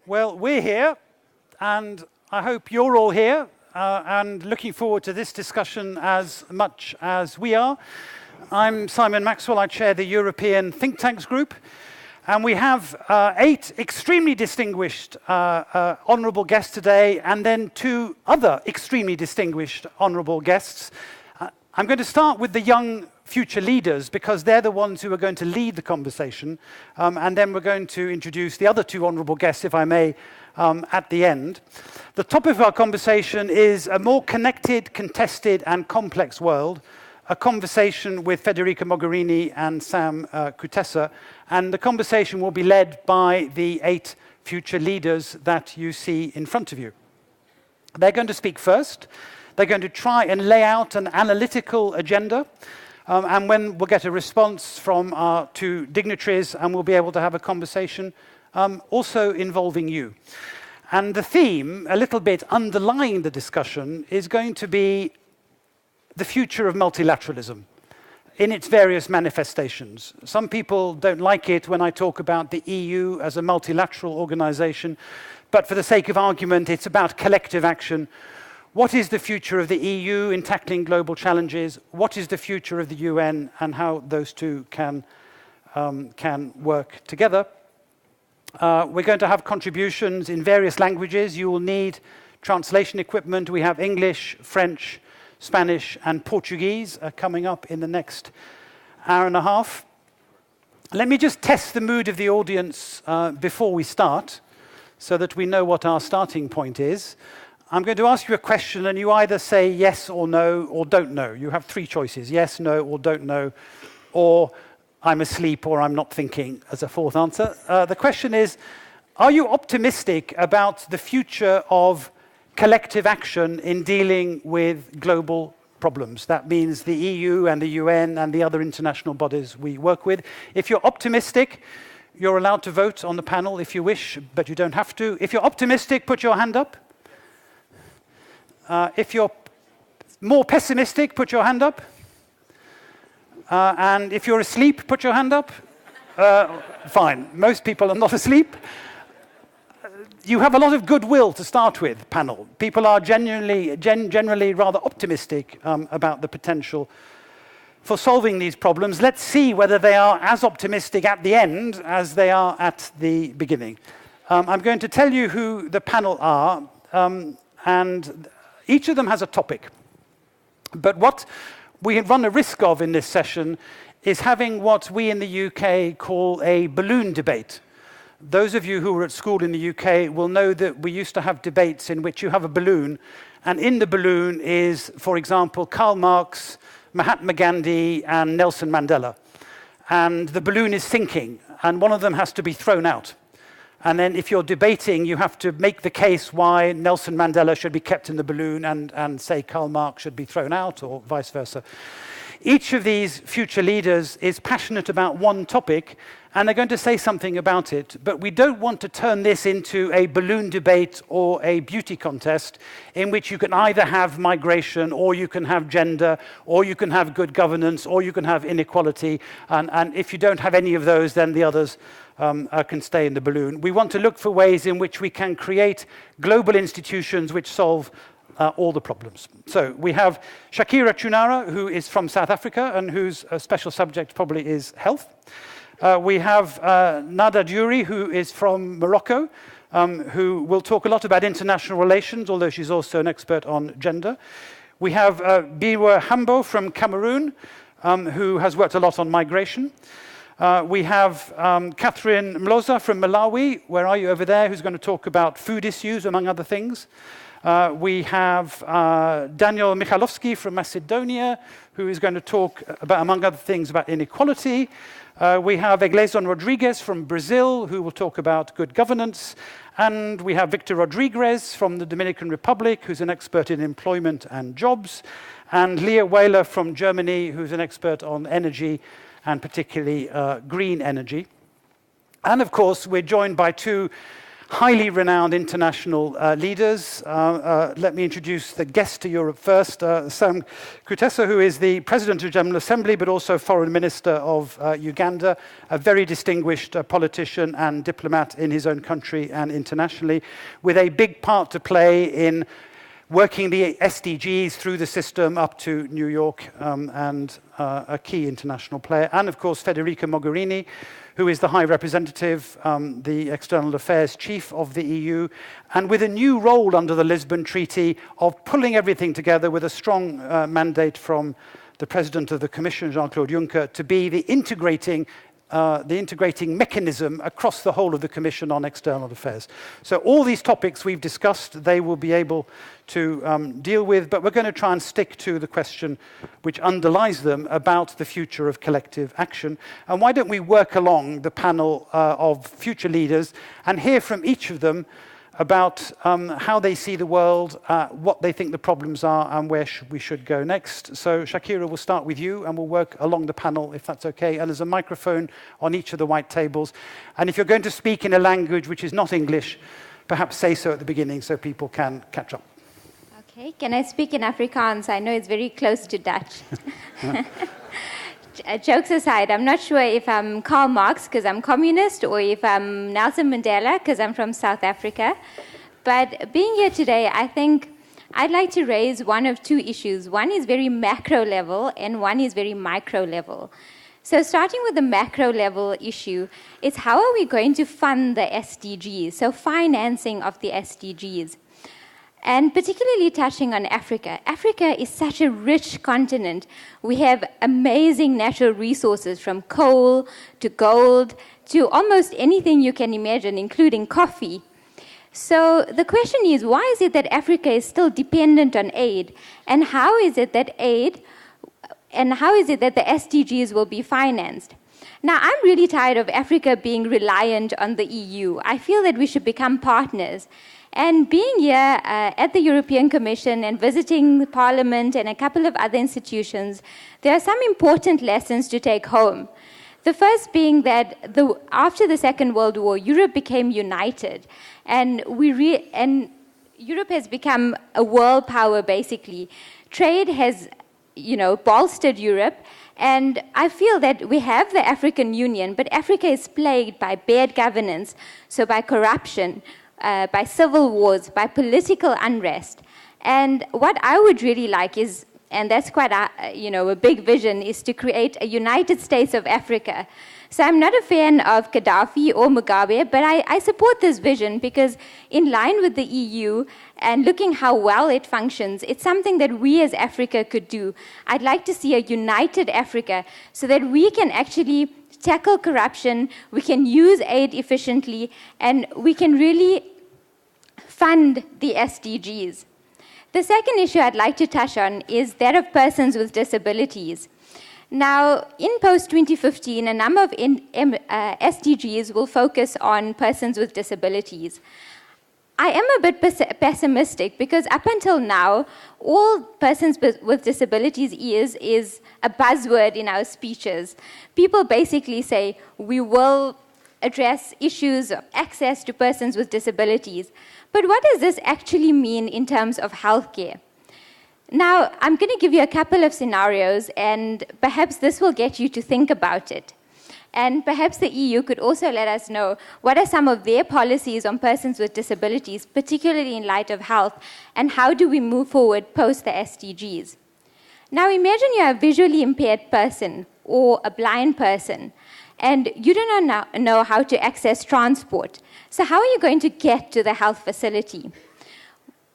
Well, we're here, and I hope you're all here, and looking forward to this discussion as much as we are. I'm Simon Maxwell. I chair the European Think Tanks Group, and we have 8 extremely distinguished honourable guests today, and then 2 other extremely distinguished honourable guests. I'm going to start with the young future leaders, because they're the ones who are going to lead the conversation, and then we're going to introduce the other 2 honourable guests, if I may, at the end. The topic of our conversation is a more connected, contested, and complex world, a conversation with Federica Mogherini and Sam Kutesa, and the conversation will be led by the 8 future leaders that you see in front of you. They're going to speak first. They're going to try and lay out an analytical agenda, and when we'll get a response from our 2 dignitaries, and we'll be able to have a conversation also involving you. And the theme, a little bit underlying the discussion, is going to be the future of multilateralism in its various manifestations. Some people don't like it when I talk about the EU as a multilateral organization, but for the sake of argument, it's about collective action. What is the future of the EU in tackling global challenges? What is the future of the UN, and how those 2 can work together? We're going to have contributions in various languages. You will need translation equipment. We have English, French, Spanish, and Portuguese coming up in the next hour and a half. Let me just test the mood of the audience before we start, so that we know what our starting point is. I'm going to ask you a question, and you either say yes or no, or don't know. You have 3 choices: yes, no, or don't know, or I'm asleep, or I'm not thinking as a 4th answer. The question is, are you optimistic about the future of collective action in dealing with global problems? That means the EU and the UN and the other international bodies we work with. If you're optimistic, you're allowed to vote on the panel if you wish, but you don't have to. If you're optimistic, put your hand up. If you're more pessimistic, put your hand up. And if you're asleep, put your hand up. Fine. Most people are not asleep. You have a lot of goodwill to start with, panel. People are generally rather optimistic about the potential for solving these problems. Let's see whether they are as optimistic at the end as they are at the beginning. I'm going to tell you who the panel are, and each of them has a topic. But what we run a risk of in this session is having what we in the UK call a balloon debate. Those of you who were at school in the UK will know that we used to have debates in which you have a balloon, and in the balloon is, for example, Karl Marx, Mahatma Gandhi, and Nelson Mandela. And the balloon is sinking, and one of them has to be thrown out. And then if you're debating, you have to make the case why Nelson Mandela should be kept in the balloon and say Karl Marx should be thrown out, or vice versa. Each of these future leaders is passionate about one topic, and they're going to say something about it. But we don't want to turn this into a balloon debate or a beauty contest in which you can either have migration, or you can have gender, or you can have good governance, or you can have inequality. And if you don't have any of those, then the others can stay in the balloon. We want to look for ways in which we can create global institutions which solve all the problems. So we have Shakira Chunara, who is from South Africa and whose special subject probably is health. We have Nada Djouri, who is from Morocco, who will talk a lot about international relations, although she's also an expert on gender. We have Biwa Hambo from Cameroon, who has worked a lot on migration. We have Catherine Mloza from Malawi. Where are you over there? Who's going to talk about food issues, among other things. We have Daniel Michalowski from Macedonia, who is going to talk about, among other things, about inequality. We have Egleson Rodriguez from Brazil, who will talk about good governance. And we have Victor Rodriguez from the Dominican Republic, who's an expert in employment and jobs. And Leah Weiler from Germany, who's an expert on energy, and particularly green energy. And of course, we're joined by 2 highly renowned international leaders. Let me introduce the guest to Europe first, Sam Kutesa, who is the President of the General Assembly, but also Foreign Minister of Uganda, a very distinguished politician and diplomat in his own country and internationally, with a big part to play in working the SDGs through the system up to New York, and a key international player. And of course, Federica Mogherini, who is the High Representative, the External Affairs Chief of the EU, and with a new role under the Lisbon Treaty of pulling everything together with a strong mandate from the President of the Commission, Jean-Claude Juncker, to be the integrating mechanism across the whole of the Commission on External Affairs. So all these topics we've discussed, they will be able to deal with, but we're going to try and stick to the question which underlies them about the future of collective action. And why don't we work along the panel of future leaders and hear from each of them about how they see the world, what they think the problems are, and where we should go next. So Shakira, we'll start with you, and we'll work along the panel, if that's okay. And there's a microphone on each of the white tables. And if you're going to speak in a language which is not English, perhaps say so at the beginning so people can catch up. Okay, can I speak in Afrikaans? I know it's very close to Dutch. Jokes aside, I'm not sure if I'm Karl Marx because I'm communist or if I'm Nelson Mandela because I'm from South Africa. But being here today, I think I'd like to raise one of two issues. One is very macro level and one is very micro level. So starting with the macro level issue, it's how are we going to fund the SDGs, so financing of the SDGs. And particularly touching on Africa. Africa is such a rich continent. We have amazing natural resources from coal to gold to almost anything you can imagine, including coffee. So the question is, why is it that Africa is still dependent on aid? And how is it that the SDGs will be financed? Now, I'm really tired of Africa being reliant on the EU. I feel that we should become partners. And being here at the European Commission and visiting the Parliament and a couple of other institutions, there are some important lessons to take home. The first being that after the Second World War, Europe became united. And Europe has become a world power, basically. Trade has, bolstered Europe. And I feel that we have the African Union, but Africa is plagued by bad governance, so by corruption, by civil wars, by political unrest. And what I would really like is, and that's quite a big vision, is to create a United States of Africa. So I'm not a fan of Gaddafi or Mugabe, but I support this vision because in line with the EU and looking how well it functions, it's something that we as Africa could do. I'd like to see a united Africa so that we can actually tackle corruption, we can use aid efficiently, and we can really fund the SDGs. The second issue I'd like to touch on is that of persons with disabilities. Now, in post-2015, a number of SDGs will focus on persons with disabilities. I am a bit pessimistic because up until now, all persons with disabilities is a buzzword in our speeches. People basically say, we will address issues of access to persons with disabilities. But what does this actually mean in terms of healthcare? Now, I'm going to give you a couple of scenarios, and perhaps this will get you to think about it. And perhaps the EU could also let us know what are some of their policies on persons with disabilities, particularly in light of health, and how do we move forward post the SDGs. Now imagine you're a visually impaired person or a blind person, and you do not know how to access transport. So how are you going to get to the health facility?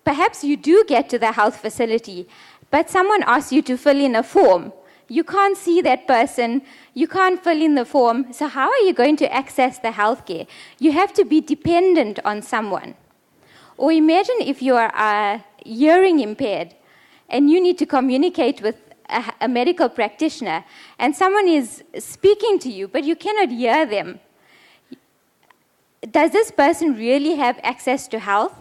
Perhaps you do get to the health facility, but someone asks you to fill in a form. You can't see that person, you can't fill in the form, so how are you going to access the healthcare? You have to be dependent on someone. Or imagine if you are hearing impaired and you need to communicate with a medical practitioner and someone is speaking to you, but you cannot hear them. Does this person really have access to health?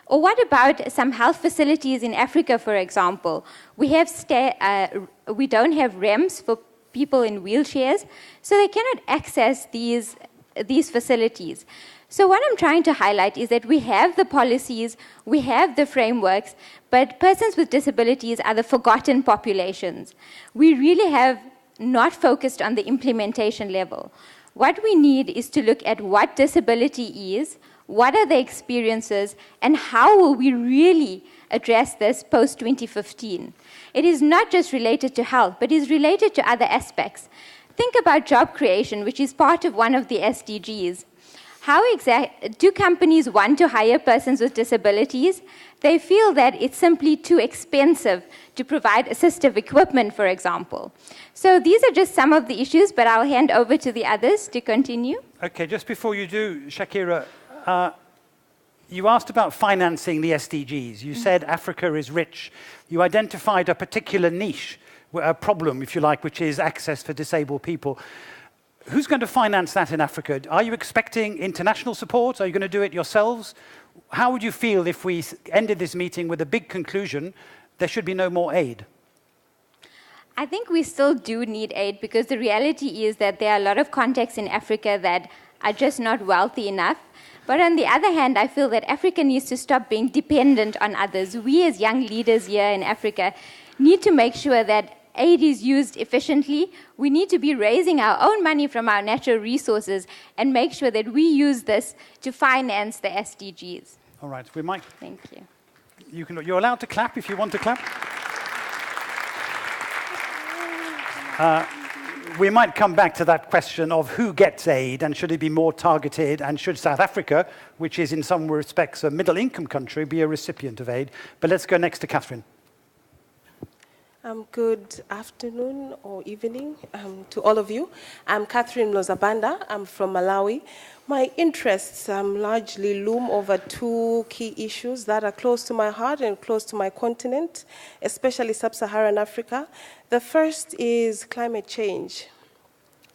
Or what about some health facilities in Africa, for example? We don't have ramps for people in wheelchairs, so they cannot access these facilities. So what I'm trying to highlight is that we have the policies, we have the frameworks, but persons with disabilities are the forgotten populations. We really have not focused on the implementation level. What we need is to look at what disability is, what are the experiences, and how will we really address this post-2015. It is not just related to health, but is related to other aspects. Think about job creation, which is part of one of the SDGs. How do companies want to hire persons with disabilities? They feel that it's simply too expensive to provide assistive equipment, for example. So these are just some of the issues, but I'll hand over to the others to continue. Okay, just before you do, Shakira, you asked about financing the SDGs. You said Africa is rich. You identified a particular niche, a problem, if you like, which is access for disabled people. Who's going to finance that in Africa? Are you expecting international support? Are you going to do it yourselves? How would you feel if we ended this meeting with a big conclusion, there should be no more aid? I think we still do need aid because the reality is that there are a lot of contexts in Africa that are just not wealthy enough. But on the other hand, I feel that Africa needs to stop being dependent on others. We as young leaders here in Africa need to make sure that aid is used efficiently. We need to be raising our own money from our natural resources and make sure that we use this to finance the SDGs. All right, we might. Thank you. You're allowed to clap if you want to clap. We might come back to that question of who gets aid and should it be more targeted and should South Africa, which is in some respects a middle-income country, be a recipient of aid. But let's go next to Catherine. Good afternoon or evening to all of you. I'm Catherine Lozabanda. I'm from Malawi. My interests largely loom over two key issues that are close to my heart and close to my continent, especially sub-Saharan Africa. The first is climate change.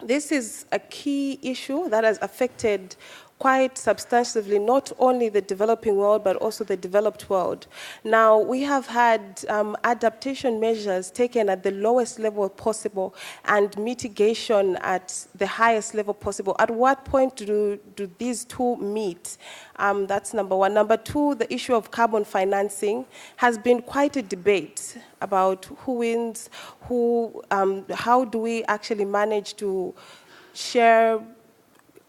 This is a key issue that has affected quite substantively not only the developing world, but also the developed world. Now, we have had adaptation measures taken at the lowest level possible and mitigation at the highest level possible. At what point do these two meet? That's number one. Number two, the issue of carbon financing has been quite a debate about who wins, how do we actually manage to share,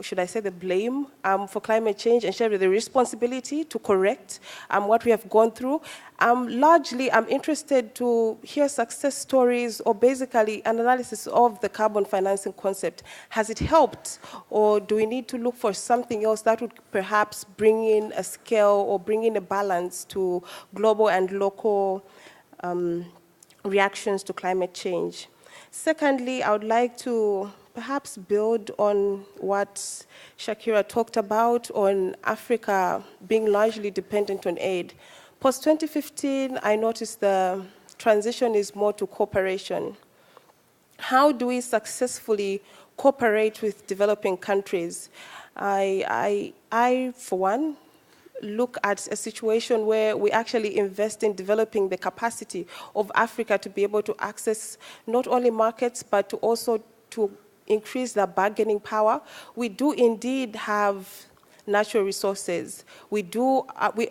should I say, the blame for climate change and share the responsibility to correct what we have gone through. Largely, I'm interested to hear success stories or basically an analysis of the carbon financing concept. Has it helped, or do we need to look for something else that would perhaps bring in a scale or bring in a balance to global and local reactions to climate change? Secondly, I would like to perhaps build on what Shakira talked about on Africa being largely dependent on aid. Post-2015, I noticed the transition is more to cooperation. How do we successfully cooperate with developing countries? I, for one, look at a situation where we actually invest in developing the capacity of Africa to be able to access not only markets, but to also to increase their bargaining power. We do indeed have natural resources. We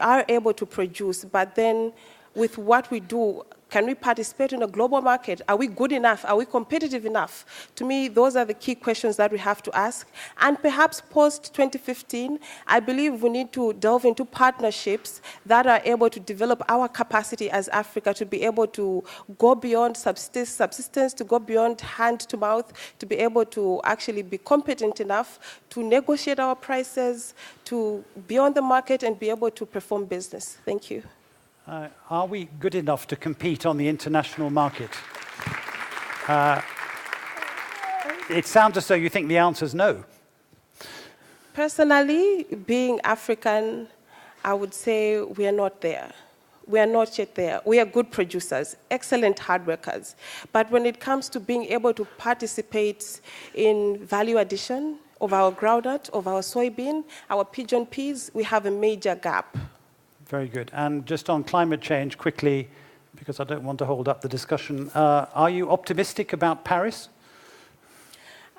are able to produce, but then with what we do, can we participate in a global market? Are we good enough? Are we competitive enough? To me, those are the key questions that we have to ask. And perhaps post-2015, I believe we need to delve into partnerships that are able to develop our capacity as Africa to be able to go beyond subsistence, to go beyond hand to mouth, to be able to actually be competent enough to negotiate our prices, to be on the market and be able to perform business. Thank you. Are we good enough to compete on the international market? It sounds as though you think the answer is no. Personally, being African, I would say we are not there. We are not yet there. We are good producers, excellent hard workers. But when it comes to being able to participate in value addition of our groundnut, of our soybean, our pigeon peas, we have a major gap. Very good. And just on climate change, quickly, because I don't want to hold up the discussion, are you optimistic about Paris?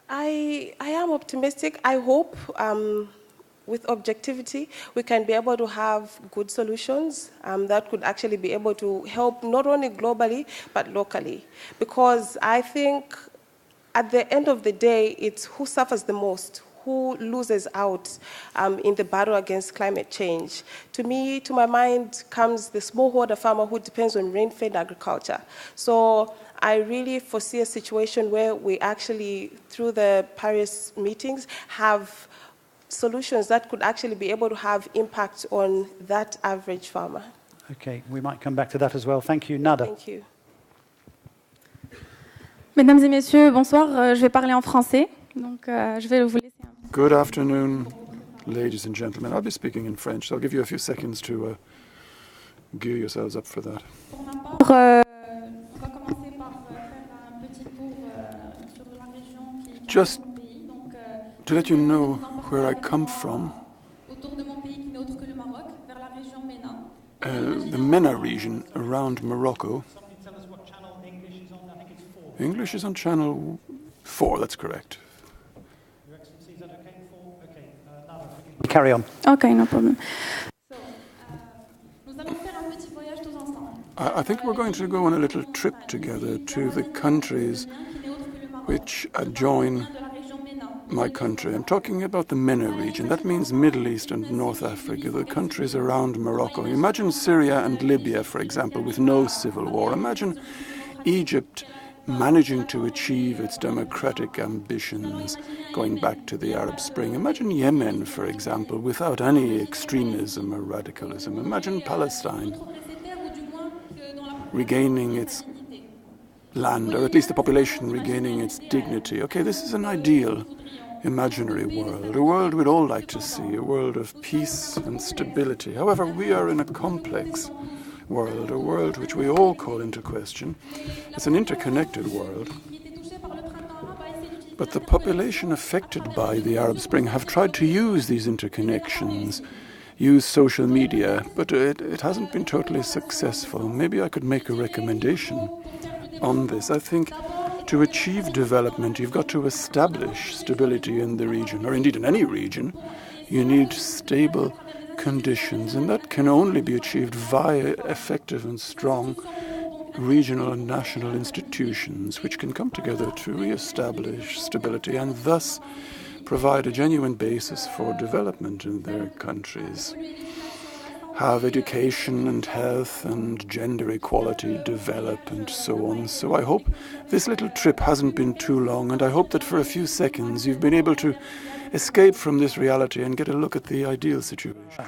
I am optimistic. I hope with objectivity, we can be able to have good solutions that could actually be able to help not only globally, but locally. Because I think at the end of the day, it's who suffers the most, who loses out in the battle against climate change. To me, to my mind, comes the smallholder farmer who depends on rain-fed agriculture. So I really foresee a situation where we actually, through the Paris meetings, have solutions that could actually be able to have impact on that average farmer. Okay, we might come back to that as well. Thank you, Nada. Thank you. Mesdames et messieurs, bonsoir. Je vais parler en français. Donc, je vais vous laisser. Good afternoon, ladies and gentlemen. I'll be speaking in French, so I'll give you a few seconds to gear yourselves up for that. On va commencer par faire un petit tour sur la région qui est Just mon pays. Donc, to let you know where I come from, autour de mon pays qui n'est autre que le Maroc, vers la région MENA. the MENA region around Morocco. Somebody tell us what channel English is on. I think it's 4. English is on channel 4, that's correct. Your Excellency, is that okay? 4? Okay, Nada. Carry on. Okay, no problem. So, nous allons faire un petit voyage tous ensemble. I think we're going to go on a little trip together to the countries which adjoin De la région MENA. my country. I'm talking about the MENA region. That means Middle East and North Africa, the countries around Morocco. Imagine Syria and Libya, for example, with no civil war. Imagine Egypt managing to achieve its democratic ambitions going back to the Arab Spring. Imagine Yemen, for example, without any extremism or radicalism. Imagine Palestine regaining its land, or at least the population regaining its dignity. Okay, this is an ideal, imaginary world, a world we'd all like to see, a world of peace and stability. However, we are in a complex world, a world which we all call into question. It's an interconnected world. But the population affected by the Arab Spring have tried to use these interconnections, use social media, but it hasn't been totally successful. Maybe I could make a recommendation on this. I think to achieve development, you've got to establish stability in the region, or indeed in any region. You need stable conditions, and that can only be achieved via effective and strong regional and national institutions which can come together to re-establish stability and thus provide a genuine basis for development in their countries. Have education and health and gender equality develop and so on. So I hope this little trip hasn't been too long, and I hope that for a few seconds you've been able to escape from this reality and get a look at the ideal situation.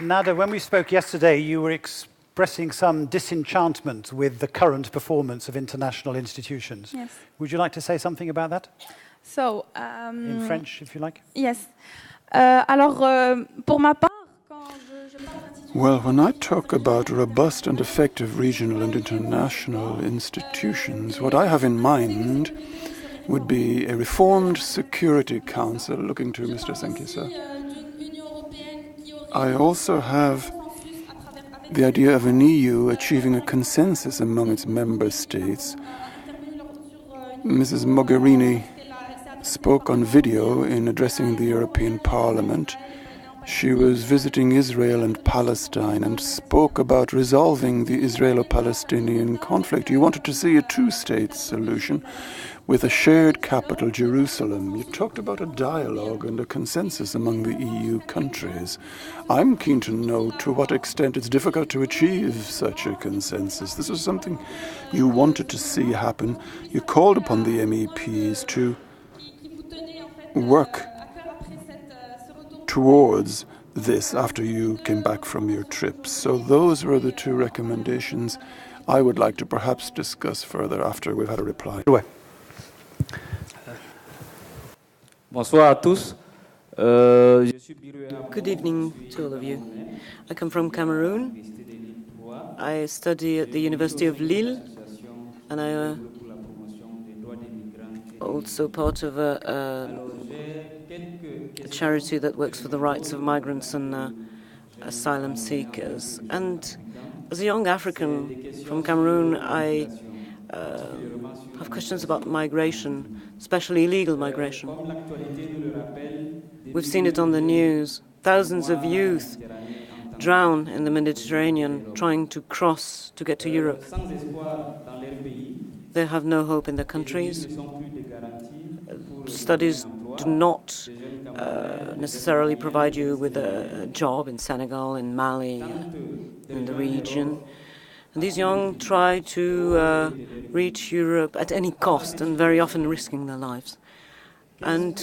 Nada, when we spoke yesterday, you were expressing some disenchantment with the current performance of international institutions. Yes. Would you like to say something about that? So, In French, if you like. Yes. Alors, pour ma part, quand je parle d'institutions, Well, when I talk about robust and effective regional and international institutions, what I have in mind would be a reformed Security Council, looking to Mr. Sam Kutesa. I also have the idea of an EU achieving a consensus among its member states. Mrs. Mogherini spoke on video in addressing the European Parliament. She was visiting Israel and Palestine and spoke about resolving the Israelo-Palestinian conflict. You wanted to see a two-state solution with a shared capital, Jerusalem. You talked about a dialogue and a consensus among the EU countries. I'm keen to know to what extent it's difficult to achieve such a consensus. This was something you wanted to see happen. You called upon the MEPs to work towards this after you came back from your trip. So those were the two recommendations I would like to perhaps discuss further after we've had a reply. Bonsoir à tous. Good evening to all of you. I come from Cameroon. I study at the University of Lille, and I also part of a charity that works for the rights of migrants and asylum seekers. And as a young African from Cameroon, I have of questions about migration, especially illegal migration. We've seen it on the news. Thousands of youth drown in the Mediterranean trying to cross to get to Europe. They have no hope in their countries. Studies do not necessarily provide you with a job in Senegal, in Mali, in the region. And these young try to reach Europe at any cost and very often risking their lives. And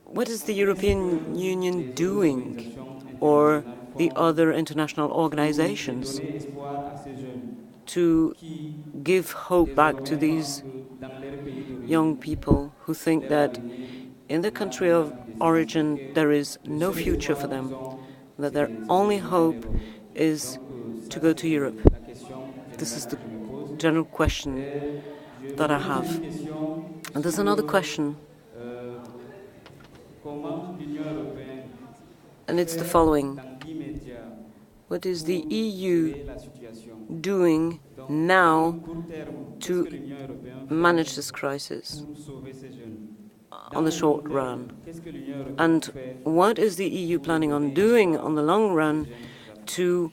what is the European Union doing, or the other international organizations, to give hope back to these young people who think that in the country of origin there is no future for them, that their only hope is to go to Europe? This is the general question that I have. And there's another question, and it's the following. What is the EU doing now to manage this crisis on the short run? And what is the EU planning on doing on the long run to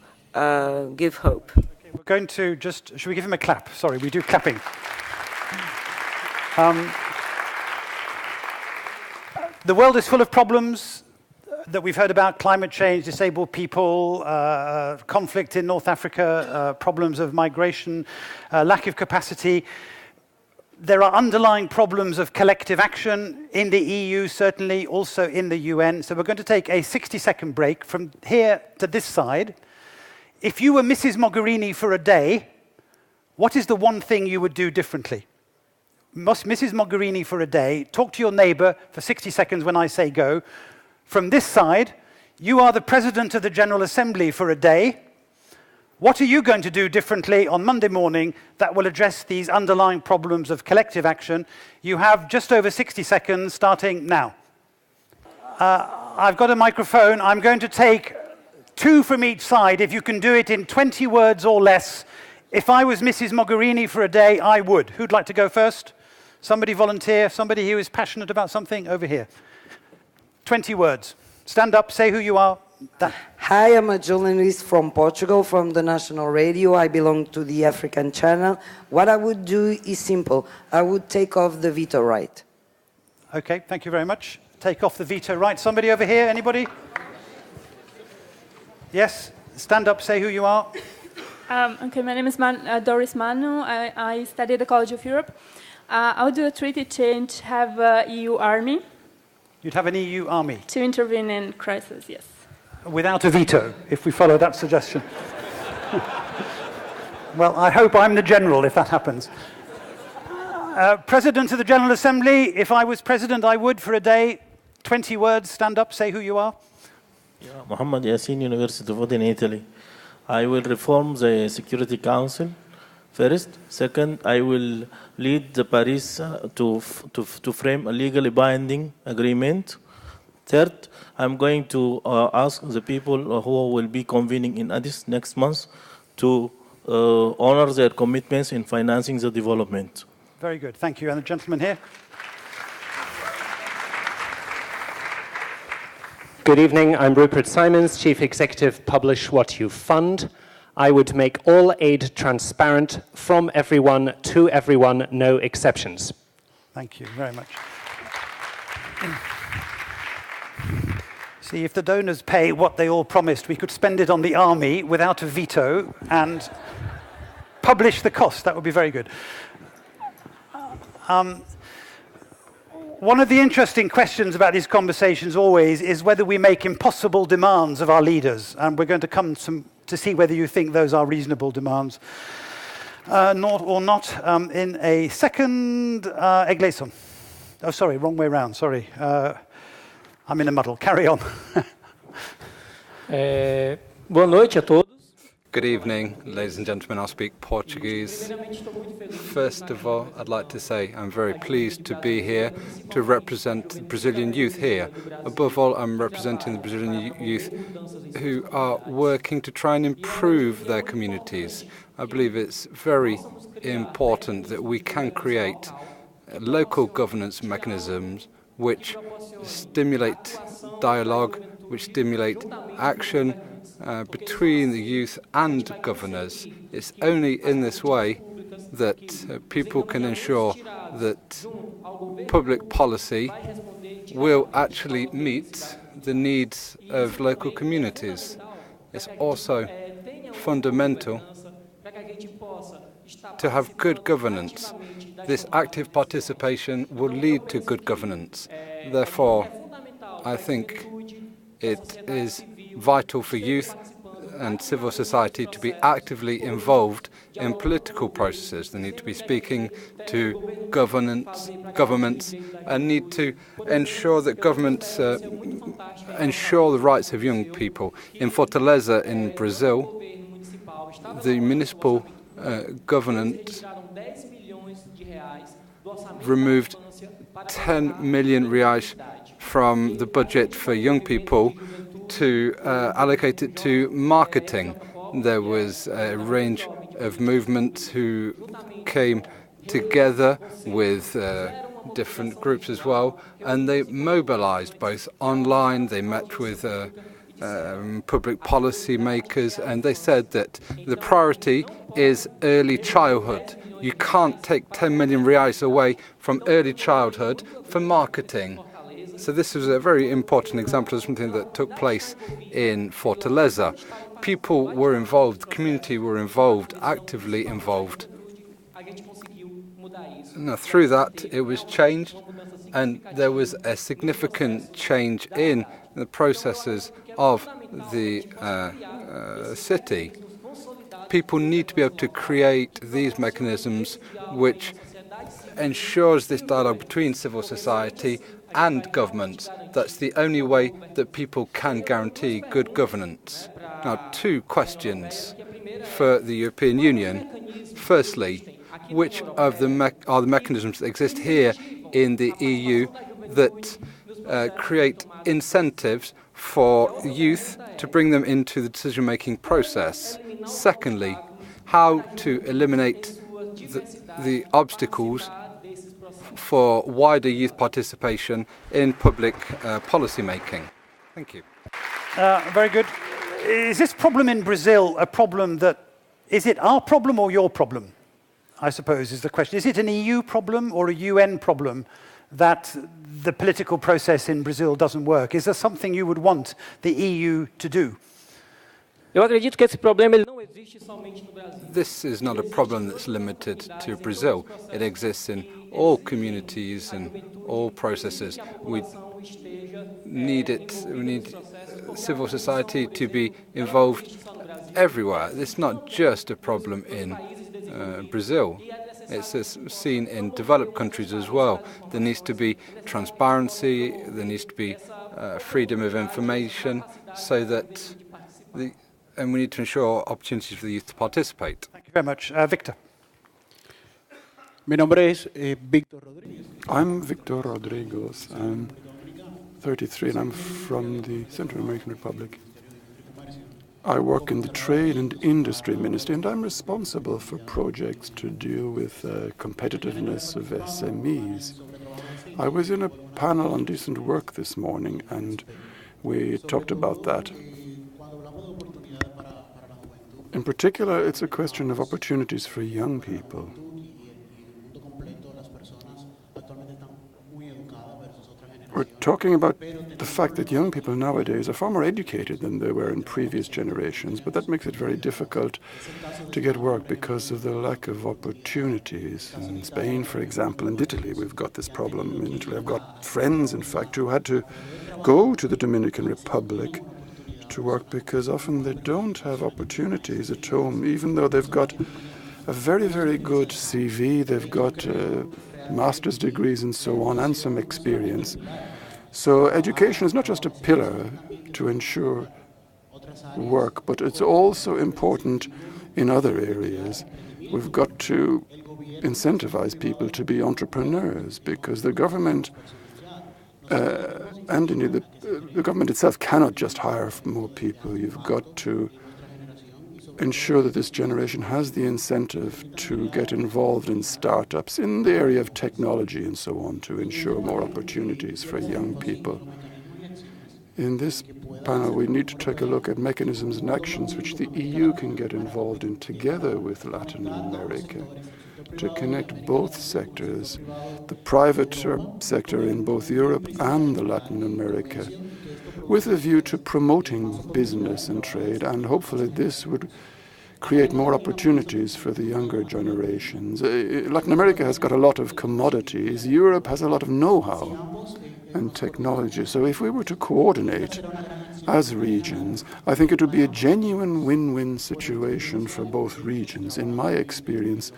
give hope? Okay, we're going to just, should we give him a clap? Sorry, we do clapping. The world is full of problems that we've heard about: climate change, disabled people, conflict in North Africa, problems of migration, lack of capacity. There are underlying problems of collective action in the EU, certainly also in the UN. So we're going to take a 60-second break from here to this side. If you were Mrs. Mogherini for a day, what is the one thing you would do differently? Mrs. Mogherini for a day, talk to your neighbor for 60 seconds when I say go. From this side, you are the President of the General Assembly for a day. What are you going to do differently on Monday morning that will address these underlying problems of collective action? You have just over 60 seconds, starting now. I've got a microphone. I'm going to take 2 from each side. If you can do it in 20 words or less. If I was Mrs. Mogherini for a day, I would. Who'd like to go first? Somebody volunteer? Somebody who is passionate about something? Over here. 20 words. Stand up, say who you are. Hi, I'm a journalist from Portugal, from the national radio. I belong to the African channel. What I would do is simple. I would take off the veto right. Okay, thank you very much. Take off the veto right. Somebody over here, anybody? Yes, stand up, say who you are. Okay, my name is Doris Manu. I study at the College of Europe. I would do a treaty change, have an EU army. You'd have an EU army? To intervene in crisis, yes. Without a veto, if we follow that suggestion. Well, I hope I'm the general if that happens. President of the General Assembly, if I was president, I would for a day. 20 words, stand up, say who you are. Yeah, Muhammad Yassin, University of Udine, Italy. I will reform the Security Council first. Second, I will lead the Paris to frame a legally binding agreement. Third, I'm going to ask the people who will be convening in Addis next month to honor their commitments in financing the development. Very good, thank you. And the gentleman here. Good evening, I'm Rupert Simons, Chief Executive, Publish What You Fund. I would make all aid transparent from everyone to everyone, no exceptions. Thank you very much. See, if the donors pay what they all promised, we could spend it on the army without a veto and publish the cost. That would be very good. One of the interesting questions about these conversations always is whether we make impossible demands of our leaders. And we're going to come to see whether you think those are reasonable demands not in a second. Egleson. Oh, sorry, wrong way round, sorry. I'm in a muddle. Carry on. Boa noite a todos. Good evening, ladies and gentlemen. I'll speak Portuguese. First of all, I'd like to say I'm very pleased to be here to represent the Brazilian youth here. Above all, I'm representing the Brazilian youth who are working to try and improve their communities. I believe it's very important that we can create local governance mechanisms which stimulate dialogue, which stimulate action between the youth and governors. It's only in this way that people can ensure that public policy will actually meet the needs of local communities. It's also fundamental to have good governance. This active participation will lead to good governance. Therefore, I think it is vital for youth and civil society to be actively involved in political processes. They need to be speaking to governments and need to ensure that governments ensure the rights of young people. In Fortaleza in Brazil, the municipal government removed 10 million reais from the budget for young people to allocate it to marketing. There was a range of movements who came together with different groups as well, and they mobilized both online. They met with public policy makers, and they said that the priority is early childhood. You can't take 10 million reais away from early childhood for marketing. So this was a very important example of something that took place in Fortaleza. People were involved, the community were involved, actively involved. Now, through that, it was changed, and there was a significant change in the processes of the city. People need to be able to create these mechanisms which ensures this dialogue between civil society and governments. That's the only way that people can guarantee good governance. Now, two questions for the European Union. Firstly, which of the are the mechanisms that exist here in the EU that create incentives for youth to bring them into the decision-making process? Secondly, how to eliminate the obstacles for wider youth participation in public policy making. Thank you. Very good. Is this problem in Brazil a problem that, is it our problem or your problem, I suppose, is the question. Is it an EU problem or a UN problem that the political process in Brazil doesn't work? Is there something you would want the EU to do? This is not a problem that's limited to Brazil. It exists in all communities and all processes. We need civil society to be involved everywhere. It's not just a problem in Brazil. It's seen in developed countries as well. There needs to be transparency, there needs to be freedom of information, so that and we need to ensure opportunities for the youth to participate. Thank you very much. Victor. Mi nombre es Victor Rodriguez. I'm Victor Rodriguez. I'm 33 and I'm from the Central American Republic. I work in the Trade and Industry Ministry, and I'm responsible for projects to deal with competitiveness of SMEs. I was in a panel on decent work this morning, and we talked about that. In particular, it's a question of opportunities for young people. We're talking about the fact that young people nowadays are far more educated than they were in previous generations, but that makes it very difficult to get work because of the lack of opportunities. In Spain, for example, and Italy, we've got this problem. In Italy, I've got friends, in fact, who had to go to the Dominican Republic to work because often they don't have opportunities at home, even though they've got a very, very good CV, they've got master's degrees and so on, and some experience. So education is not just a pillar to ensure work, but it's also important in other areas. We've got to incentivize people to be entrepreneurs, because the government and indeed the government itself cannot just hire more people. You've got to ensure that this generation has the incentive to get involved in startups in the area of technology and so on, to ensure more opportunities for young people. In this panel, we need to take a look at mechanisms and actions which the EU can get involved in together with Latin America to connect both sectors, the private sector in both Europe and the Latin America, with a view to promoting business and trade, and hopefully this would create more opportunities for the younger generations. Latin America has got a lot of commodities. Europe has a lot of know-how and technology. So if we were to coordinate as regions, I think it would be a genuine win-win situation for both regions. In my experience,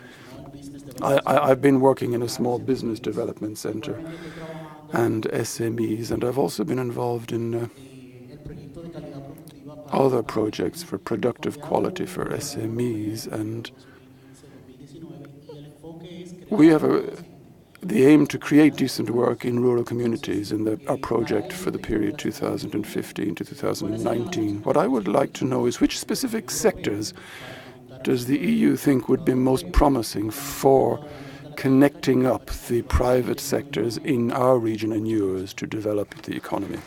I've been working in a small business development center and SMEs, and I've also been involved in other projects for productive quality for SMEs, and we have the aim to create decent work in rural communities in our project for the period 2015 to 2019. What I would like to know is which specific sectors does the EU think would be most promising for connecting up the private sectors in our region and yours to develop the economy?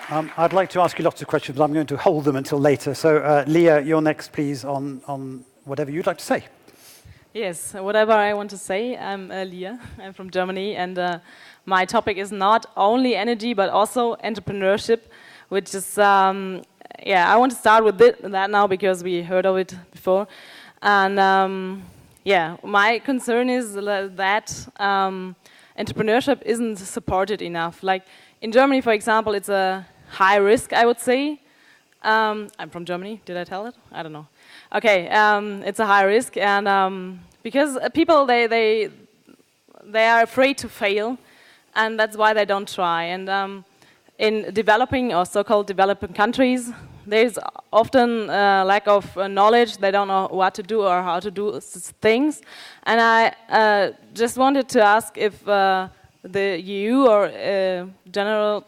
I'd like to ask you lots of questions, but I'm going to hold them until later. So, Leah, you're next, please, on whatever you'd like to say. Yes, whatever I want to say. I'm Leah. I'm from Germany, and my topic is not only energy, but also entrepreneurship, which is, I want to start with that now because we heard of it before. And my concern is that entrepreneurship isn't supported enough. Like in Germany, for example, it's a high risk, I would say. I'm from Germany. Did I tell it? I don't know. Okay, it's a high risk, and because people they are afraid to fail, and that's why they don't try. And in developing or so-called developing countries, there's often lack of knowledge. They don't know what to do or how to do things. And I just wanted to ask if the EU or general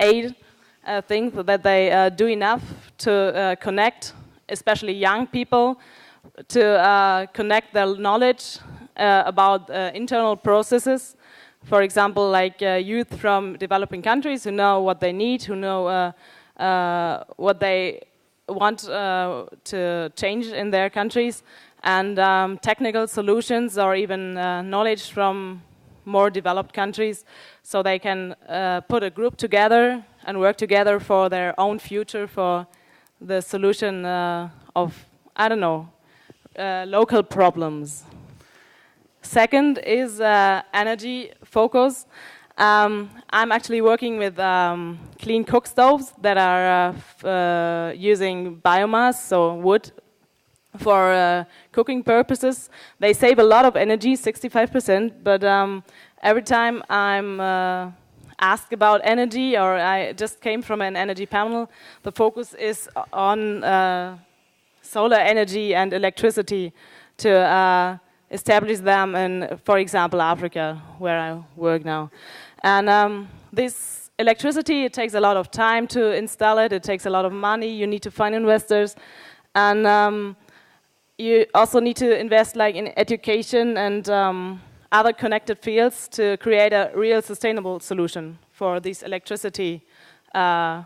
aid think that they do enough to connect, especially young people, to connect their knowledge about internal processes. For example, like youth from developing countries who know what they need, who know what they want to change in their countries, and technical solutions or even knowledge from more developed countries, so they can put a group together and work together for their own future, for the solution of, I don't know, local problems. Second is energy focus. I'm actually working with clean cook stoves that are using biomass, so wood, for cooking purposes. They save a lot of energy, 65%, but every time I'm asked about energy, or I just came from an energy panel, the focus is on solar energy and electricity to establish them in, for example, Africa, where I work now. And this electricity, it takes a lot of time to install it, it takes a lot of money, you need to find investors, and you also need to invest like in education and other connected fields to create a real sustainable solution for this electricity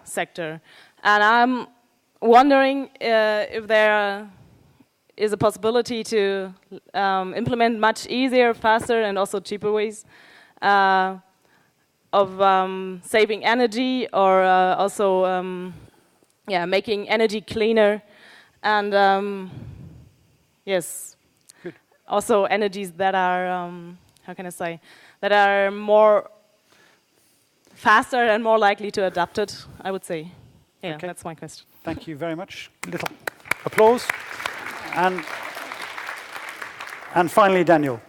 sector. And I'm wondering if there is a possibility to implement much easier, faster, and also cheaper ways of saving energy, or also making energy cleaner, and yes, good. Also energies that are how can I say, that are more faster and more likely to adapt it, I would say. Yeah, okay. That's my question. Thank you very much. Little applause. And finally, Daniel.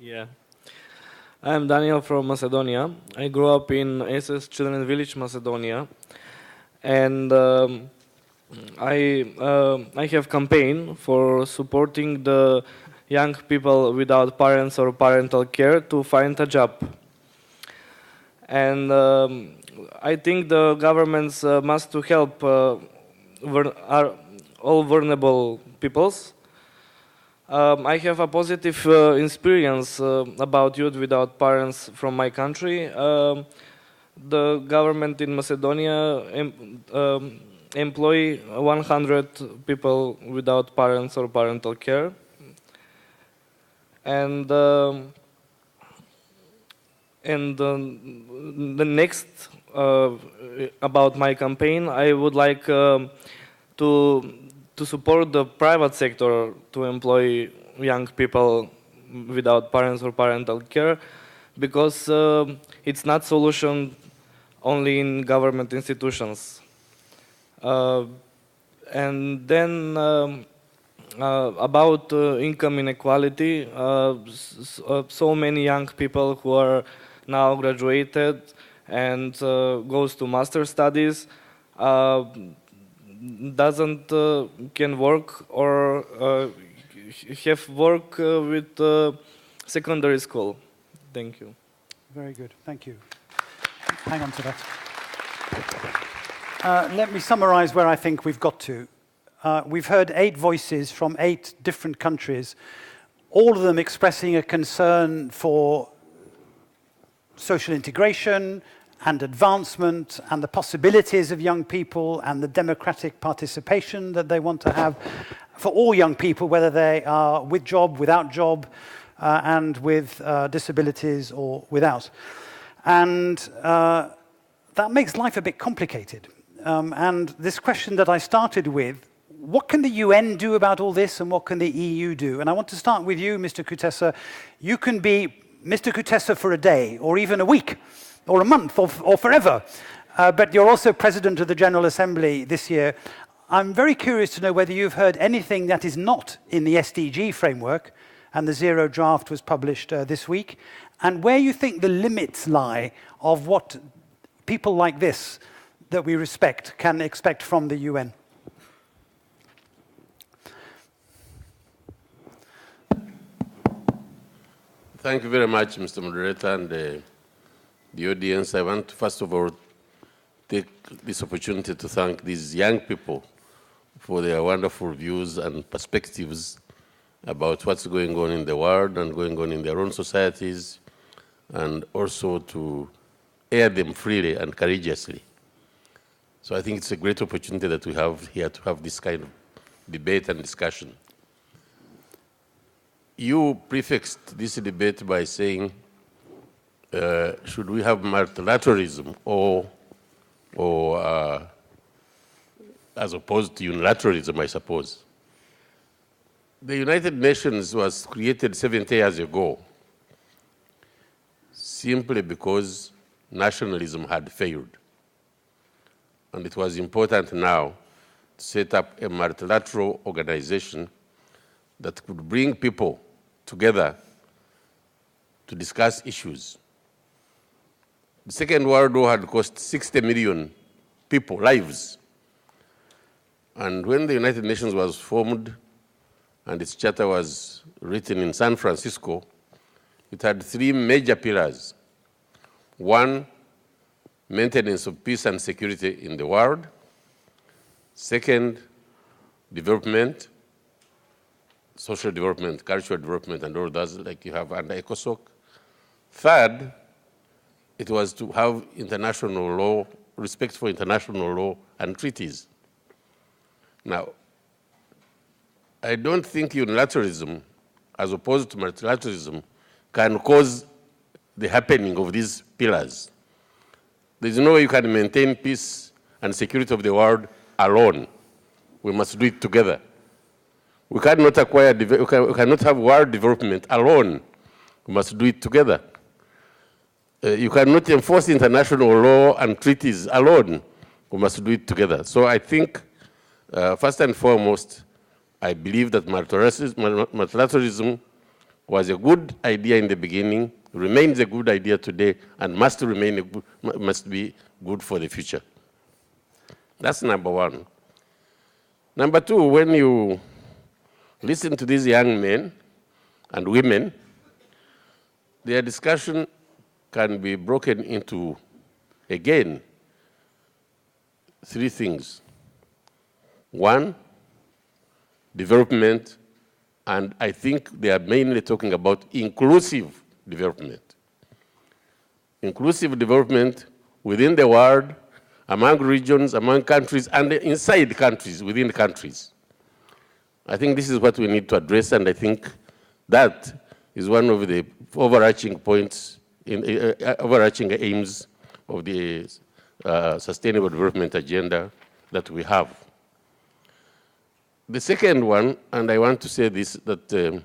Yeah. I'm Daniel from Macedonia. I grew up in SS Children's Village, Macedonia, and I have campaign for supporting the young people without parents or parental care to find a job. And I think the governments must to help all vulnerable peoples. I have a positive experience about youth without parents from my country. The government in Macedonia employ 100 people without parents or parental care. And the next about my campaign, I would like to support the private sector to employ young people without parents or parental care, because it's not solution only in government institutions. And then about income inequality, so many young people who are now graduated and goes to master studies doesn't can work or have work with secondary school. Thank you. Very good. Thank you. Hang on to that. Let me summarize where I think we've got to. We've heard 8 voices from 8 different countries, all of them expressing a concern for social integration and advancement and the possibilities of young people and the democratic participation that they want to have for all young people, whether they are with job, without job, and with disabilities or without. And that makes life a bit complicated. And this question that I started with, what can the UN do about all this and what can the EU do? And I want to start with you, Mr. Kutesa. You can be Mr. Kutesa for a day or even a week or a month or forever, but you're also President of the General Assembly this year. I'm very curious to know whether you've heard anything that is not in the SDG framework, and the Zero draft was published this week, and where you think the limits lie of what people like this that we respect can expect from the UN. Thank you very much, Mr. Moderator, and the audience. I want to, first of all, take this opportunity to thank these young people for their wonderful views and perspectives about what's going on in the world and going on in their own societies, and also to air them freely and courageously. So I think it's a great opportunity that we have here to have this kind of debate and discussion. You prefixed this debate by saying, should we have multilateralism or as opposed to unilateralism, I suppose. The United Nations was created 70 years ago simply because nationalism had failed. And it was important now to set up a multilateral organization that could bring people together to discuss issues. The Second World War had cost 60 million people lives. And when the United Nations was formed and its charter was written in San Francisco, it had 3 major pillars. 1, maintenance of peace and security in the world. 2nd, development, social development, cultural development, and all those like you have under ECOSOC. 3rd, it was to have international law, respect for international law and treaties. Now, I don't think unilateralism, as opposed to multilateralism, can cause the happening of these pillars. There's no way you can maintain peace and security of the world alone. We must do it together. We cannot we cannot have world development alone. We must do it together. You cannot enforce international law and treaties alone. We must do it together. So I think, first and foremost, I believe that multilateralism was a good idea in the beginning, remains a good idea today and must be good for the future. That's number one. Number two, when you listen to these young men and women, their discussion can be broken into, again, three things. One, development, and I think they are mainly talking about inclusive development. Inclusive development within the world, among regions, among countries, and inside countries, within countries. I think this is what we need to address, and I think that is one of the overarching points, overarching aims of the Sustainable Development Agenda that we have. The second one, and I want to say this, that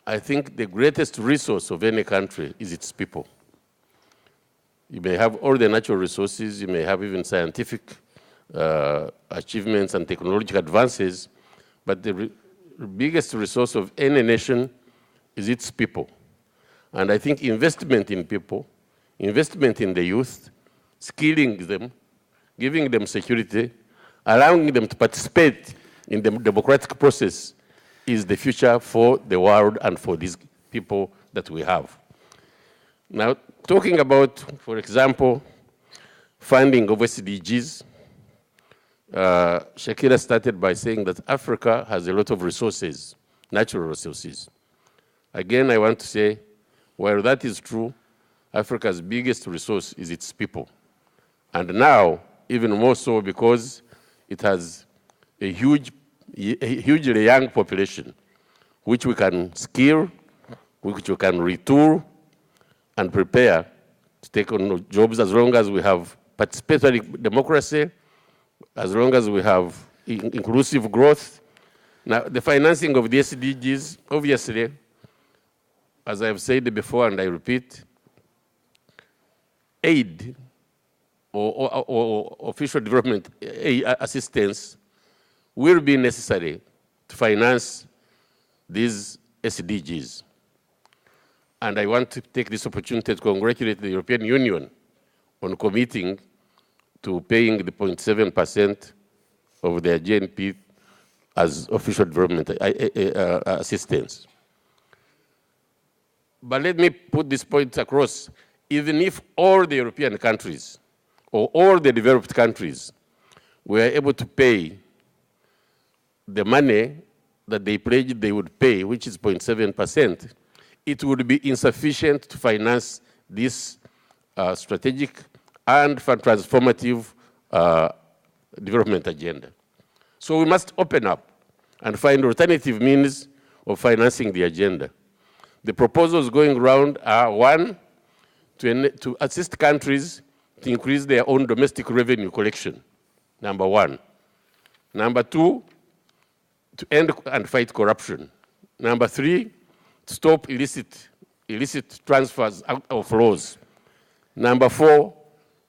I think the greatest resource of any country is its people. You may have all the natural resources, you may have even scientific achievements and technological advances, but the biggest resource of any nation is its people. And I think investment in people, investment in the youth, skilling them, giving them security, allowing them to participate in the democratic process is the future for the world and for these people that we have. Now, talking about, for example, funding of SDGs, Shakira started by saying that Africa has a lot of resources, natural resources. Again, I want to say, while that is true, Africa's biggest resource is its people. And now, even more so because it has a hugely young population, which we can skill, which we can retool, and prepare to take on jobs as long as we have participatory democracy, as long as we have inclusive growth. Now, the financing of the SDGs, obviously, as I've said before and I repeat, aid or official development assistance will be necessary to finance these SDGs. And I want to take this opportunity to congratulate the European Union on committing to paying the 0.7% of their GNP as official development assistance. But let me put this point across. Even if all the European countries or all the developed countries were able to pay the money that they pledged they would pay, which is 0.7%, it would be insufficient to finance this strategic and transformative development agenda. So we must open up and find alternative means of financing the agenda. The proposals going around are, one, to assist countries to increase their own domestic revenue collection, number one. Number two, to end and fight corruption. Number three, to stop illicit transfers out of laws. Number four,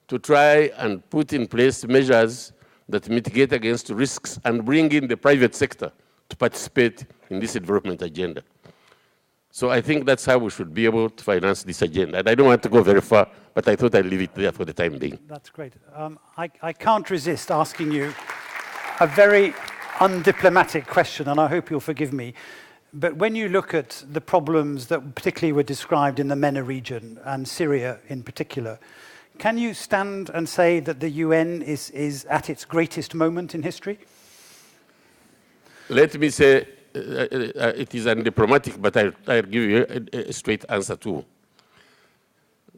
to try and put in place measures that mitigate against risks and bring in the private sector to participate in this development agenda. So I think that's how we should be able to finance this agenda. And I don't want to go very far, but I thought I'd leave it there for the time being. That's great. I can't resist asking you a very undiplomatic question, and I hope you'll forgive me. But when you look at the problems that particularly were described in the MENA region and Syria in particular, can you stand and say that the UN is at its greatest moment in history? Let me say, it is undiplomatic, but I'll give you a straight answer too.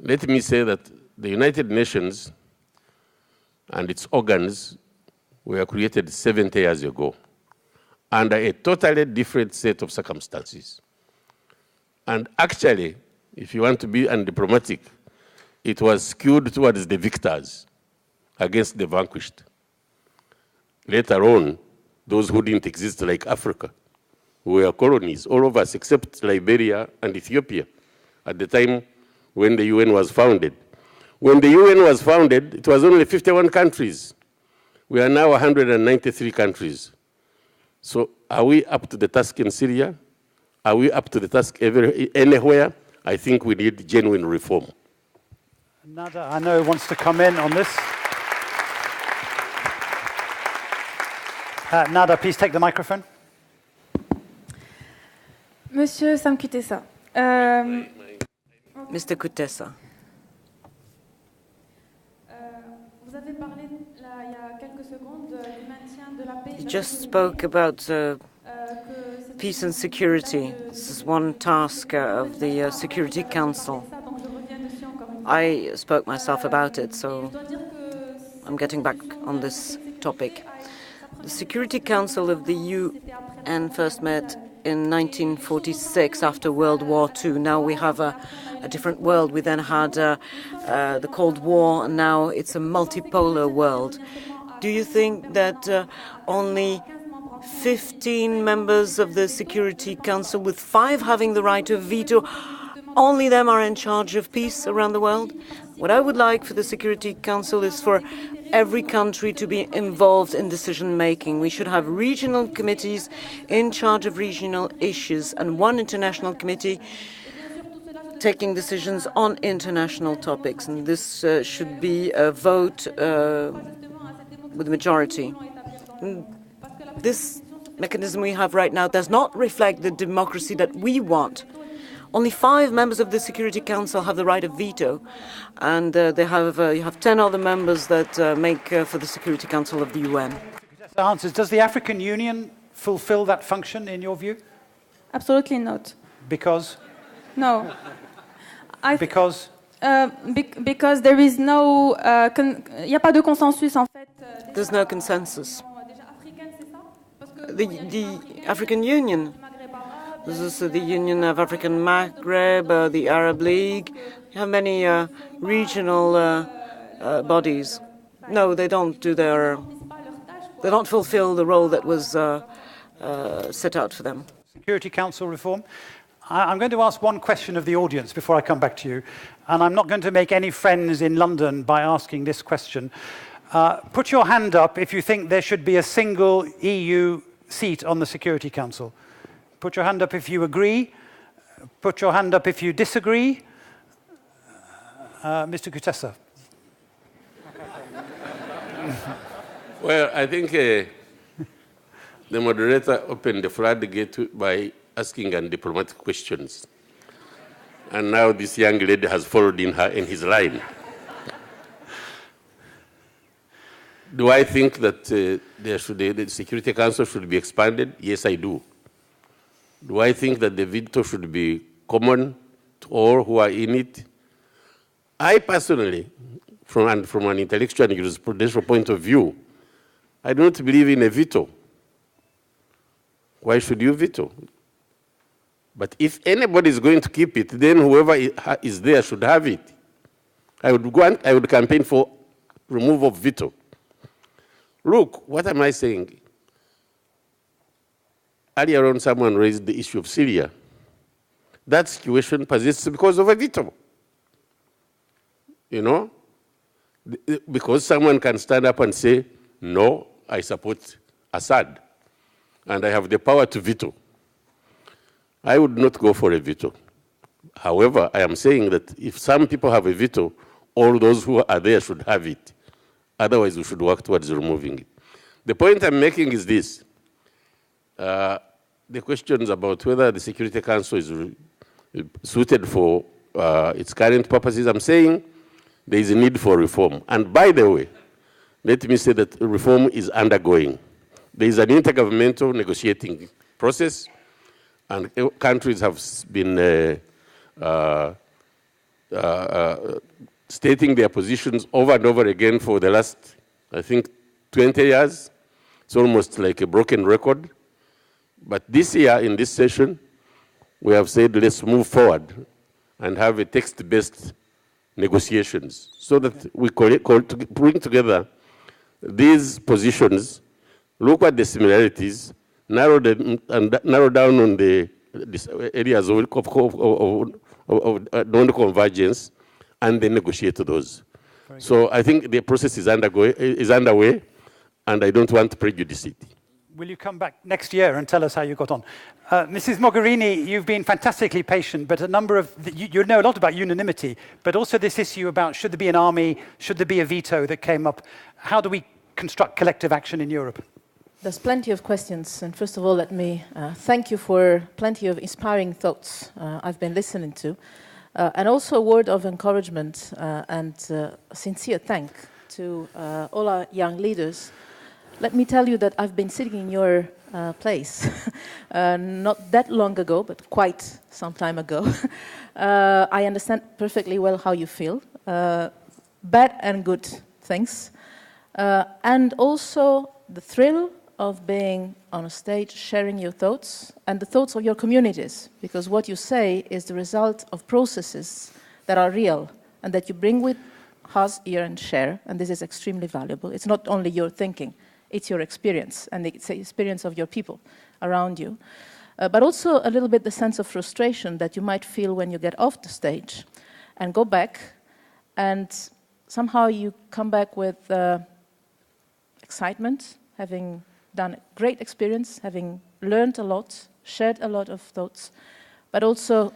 Let me say that the United Nations and its organs were created 70 years ago under a totally different set of circumstances. And actually, if you want to be undiplomatic, it was skewed towards the victors against the vanquished. Later on, those who didn't exist, like Africa, were colonies, all of us except Liberia and Ethiopia, at the time when the UN was founded. When the UN was founded, it was only 51 countries. We are now 193 countries. So are we up to the task in Syria? Are we up to the task anywhere? I think we need genuine reform. Nada, I know, wants to come in on this. Nada, please take the microphone. Monsieur Sam Kutesa. Mr. Kutesa. You just spoke about peace and security. This is one task of the Security Council. I spoke myself about it, so I'm getting back on this topic. The Security Council of the UN first met in 1946 after World War II. Now we have a different world. We then had the Cold War, and now it's a multipolar world. Do you think that only 15 members of the Security Council, with 5 having the right of veto, only them are in charge of peace around the world? What I would like for the Security Council is for every country to be involved in decision-making. We should have regional committees in charge of regional issues and one international committee taking decisions on international topics. And this should be a vote with a majority. This mechanism we have right now does not reflect the democracy that we want. Only 5 members of the Security Council have the right of veto, and you have 10 other members that make for the Security Council of the UN. Answers. Does the African Union fulfill that function in your view? Absolutely not. Because? No. Because? Because there is no... Il n'y a pas de consensus en fait. There's no consensus. The African Union. There's also the Union of African Maghreb, the Arab League. You have many regional bodies. No, they don't do they don't fulfill the role that was set out for them. Security Council reform. I'm going to ask one question of the audience before I come back to you, and I'm not going to make any friends in London by asking this question. Put your hand up if you think there should be a single EU seat on the Security Council. Put your hand up if you agree. Put your hand up if you disagree. Mr. Kutesa. Well, I think the moderator opened the floodgate by asking undiplomatic questions. And now this young lady has followed in his line. Do I think that the Security Council should be expanded? Yes, I do. Do I think that the veto should be common to all who are in it? I personally, from an intellectual and jurisprudential point of view, I don't believe in a veto. Why should you veto? But if anybody is going to keep it, then whoever is there should have it. I would campaign for removal of veto. Look, what am I saying? Earlier on, someone raised the issue of Syria. That situation persists because of a veto. You know? Because someone can stand up and say, no, I support Assad, and I have the power to veto. I would not go for a veto. However, I am saying that if some people have a veto, all those who are there should have it. Otherwise, we should work towards removing it. The point I'm making is this. The questions about whether the Security Council is suited for its current purposes, I'm saying there is a need for reform. And by the way, let me say that reform is undergoing. There is an intergovernmental negotiating process, and countries have been stating their positions over and over again for the last, I think, 20 years. It's almost like a broken record. But this year, in this session, we have said, let's move forward and have a text-based negotiations so that we bring together these positions, look at the similarities, narrow down on the areas of non-convergence, and then negotiate those. So I think the process is underway, and I don't want to prejudice it. will you come back next year and tell us how you got on? Mrs. Mogherini, you've been fantastically patient, but a number of, you know a lot about unanimity, but also this issue about should there be an army, should there be a veto that came up. How do we construct collective action in Europe? There's plenty of questions, and first of all, let me thank you for plenty of inspiring thoughts I've been listening to, and also a word of encouragement and sincere thank to all our young leaders. Let me tell you that I've been sitting in your place not that long ago, but quite some time ago. I understand perfectly well how you feel, bad and good things, and also the thrill of being on a stage, sharing your thoughts, and the thoughts of your communities, because what you say is the result of processes that are real, and that you bring with us here and share, and this is extremely valuable. It's not only your thinking, it's your experience, and it's the experience of your people around you. But also a little bit the sense of frustration that you might feel when you get off the stage and go back, and somehow you come back with excitement, having done a great experience, having learned a lot, shared a lot of thoughts, but also,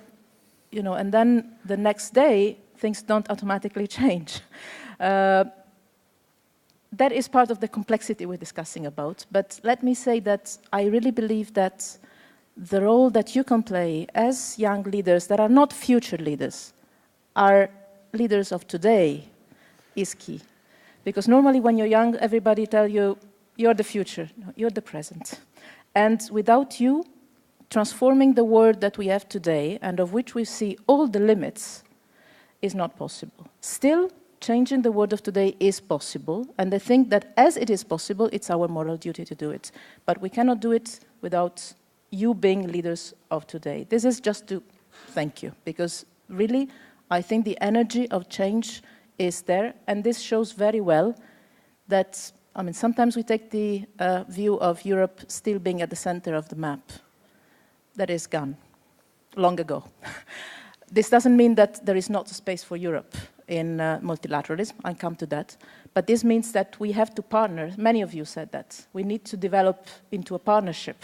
you know, and then the next day, things don't automatically change. That is part of the complexity we're discussing about, but let me say that I really believe that the role that you can play as young leaders that are not future leaders, are leaders of today, is key. Because normally when you're young, everybody tells you, you're the future, no, you're the present. And without you, transforming the world that we have today, and of which we see all the limits, is not possible. Still, changing the world of today is possible, and I think that as it is possible, it's our moral duty to do it. But we cannot do it without you being leaders of today. This is just to thank you, because really, I think the energy of change is there, and this shows very well that, I mean, sometimes we take the view of Europe still being at the center of the map. That is gone, long ago. This doesn't mean that there is not a space for Europe in multilateralism, I'll come to that, but this means that we have to partner, many of you said that, we need to develop into a partnership.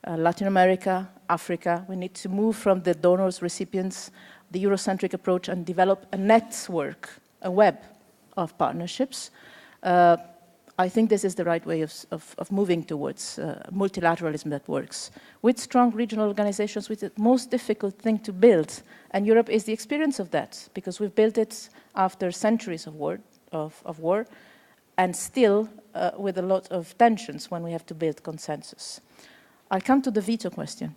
Latin America, Africa, we need to move from the donors, recipients, the Eurocentric approach, and develop a network, a web of partnerships. I think this is the right way of moving towards multilateralism that works. With strong regional organizations, with the most difficult thing to build, and Europe is the experience of that, because we've built it after centuries of war, and still with a lot of tensions when we have to build consensus. I'll come to the veto question.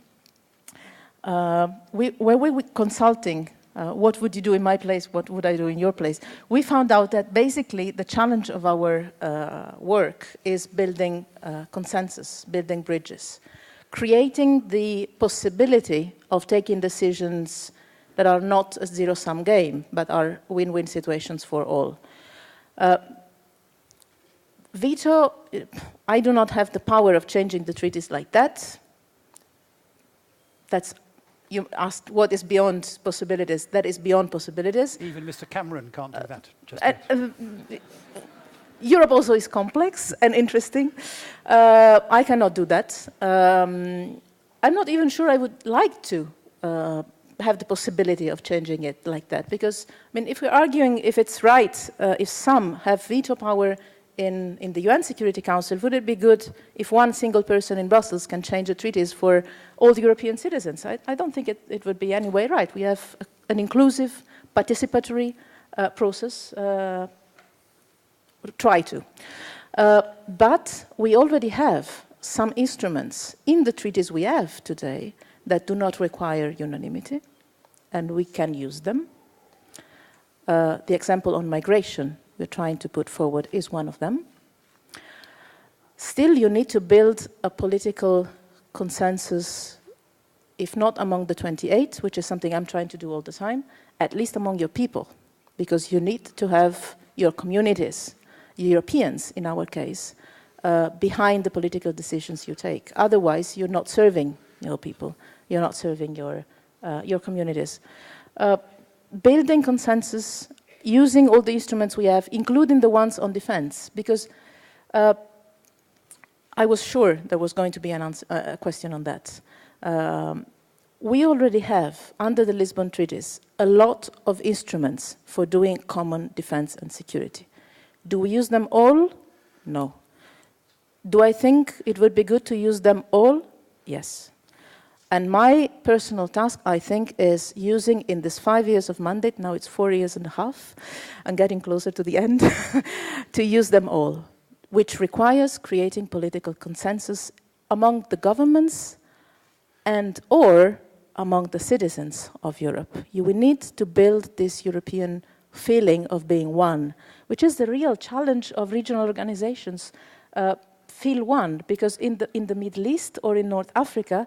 When we were consulting, what would you do in my place, what would I do in your place? We found out that basically the challenge of our work is building consensus, building bridges, creating the possibility of taking decisions that are not a zero-sum game, but are win-win situations for all. Veto, I do not have the power of changing the treaties like that. That's, you asked what is beyond possibilities. That is beyond possibilities. Even Mr. Cameron can't do that. Europe also is complex and interesting. I cannot do that. I'm not even sure I would like to have the possibility of changing it like that. Because, I mean, if we're arguing if it's right, if some have veto power in the UN Security Council, would it be good if one single person in Brussels can change the treaties for all the European citizens? I don't think it would be any way right. We have an inclusive, participatory process. Try to. But we already have some instruments in the treaties we have today that do not require unanimity, and we can use them. The example on migration we're trying to put forward is one of them. Still, you need to build a political consensus, if not among the 28, which is something I'm trying to do all the time, at least among your people, because you need to have your communities, Europeans in our case, behind the political decisions you take. Otherwise, you're not serving your people, you're not serving your communities. Building consensus, using all the instruments we have, including the ones on defense, because I was sure there was going to be a question on that. We already have, under the Lisbon Treaties, a lot of instruments for doing common defense and security. Do we use them all? No. Do I think it would be good to use them all? Yes. And my personal task, I think, is using in this 5 years of mandate, now it's 4 years and a half, I'm getting closer to the end, to use them all, which requires creating political consensus among the governments and or among the citizens of Europe. You will need to build this European feeling of being one, which is the real challenge of regional organizations. Feel one, because in the Middle East or in North Africa,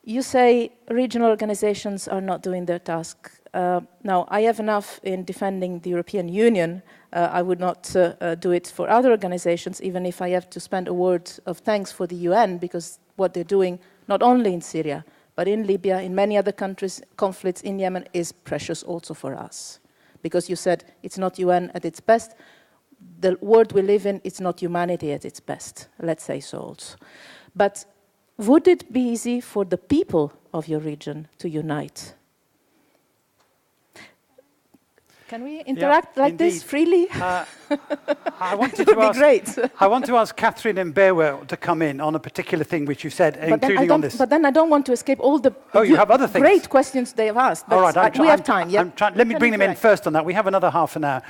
you say regional organizations are not doing their task. Now, I have enough in defending the European Union. I would not do it for other organizations, even if I have to spend a word of thanks for the UN, because what they're doing, not only in Syria, but in Libya, in many other countries, conflicts in Yemen, is precious also for us. Because you said it's not UN at its best. The world we live in, it's not humanity at its best, let's say so also. But would it be easy for the people of your region to unite? Can we interact this freely? I wanted it would to be great. I want to ask Catherine Mbewe to come in on a particular thing which you said, including on this. But then I don't want to escape all the you have other things. Great questions they have asked. All right, we have time. Yeah. Let me bring them in first on that. We have another half an hour.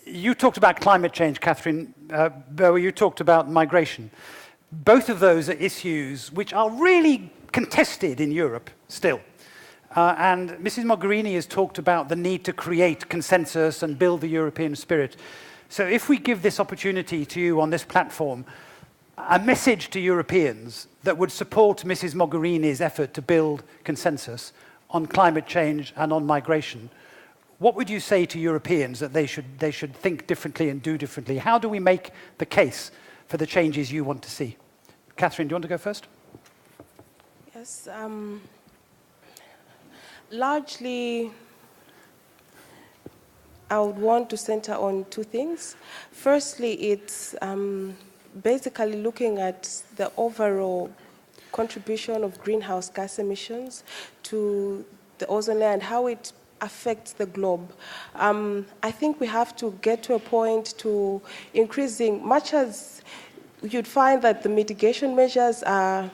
You talked about climate change, Catherine Mbewe. You talked about migration. Both of those are issues which are really contested in Europe still. And Mrs. Mogherini has talked about the need to create consensus and build the European spirit. So if we give this opportunity to you on this platform, a message to Europeans that would support Mrs. Mogherini's effort to build consensus on climate change and on migration, what would you say to Europeans that they should think differently and do differently? How do we make the case for the changes you want to see? Catherine, do you want to go first? Yes. Largely, I would want to center on two things. Firstly, it's basically looking at the overall contribution of greenhouse gas emissions to the ozone layer and how it affects the globe. I think we have to get to a point to increasing, much as you'd find that the mitigation measures are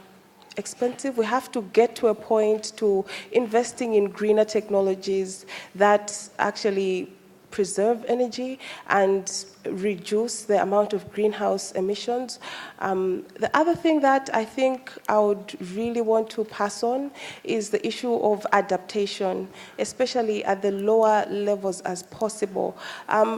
expensive, we have to get to a point to investing in greener technologies that actually preserve energy and reduce the amount of greenhouse emissions. The other thing that I think I would really want to pass on is the issue of adaptation, especially at the lower levels as possible.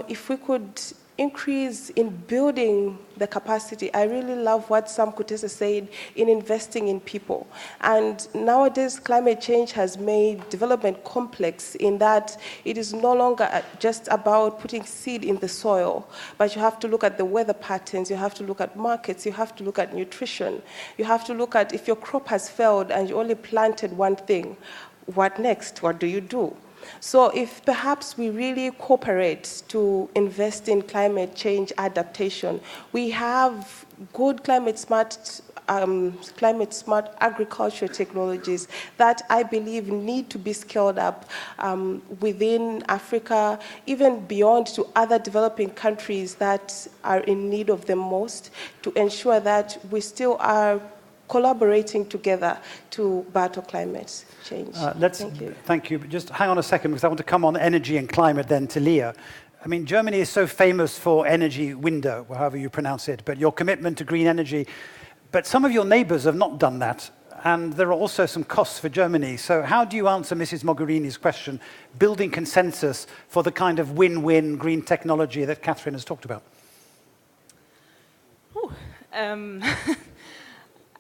If we could increase in building the capacity. I really love what Sam Kutesa said in investing in people. And nowadays, climate change has made development complex in that it is no longer just about putting seed in the soil, but you have to look at the weather patterns, you have to look at markets, you have to look at nutrition, you have to look at if your crop has failed and you only planted one thing, what next? What do you do? So if perhaps we really cooperate to invest in climate change adaptation, we have good climate smart agriculture technologies that I believe need to be scaled up within Africa, even beyond to other developing countries that are in need of them most, to ensure that we still are collaborating together to battle climate change. Thank you. But just hang on a second, because I want to come on energy and climate then to Leah. I mean, Germany is so famous for energy window, however you pronounce it, but your commitment to green energy. But some of your neighbors have not done that, and there are also some costs for Germany. So how do you answer Mrs. Mogherini's question, building consensus for the kind of win-win green technology that Catherine has talked about?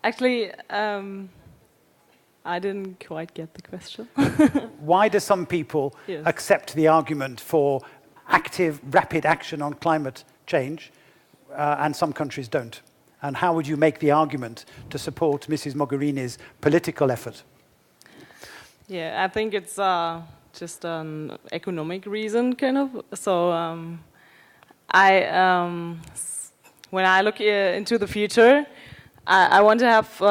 Actually, I didn't quite get the question. Why do some people accept the argument for active, rapid action on climate change, and some countries don't? And how would you make the argument to support Mrs. Mogherini's political effort? Yeah, I think it's just an economic reason, kind of. So when I look into the future, I want to have,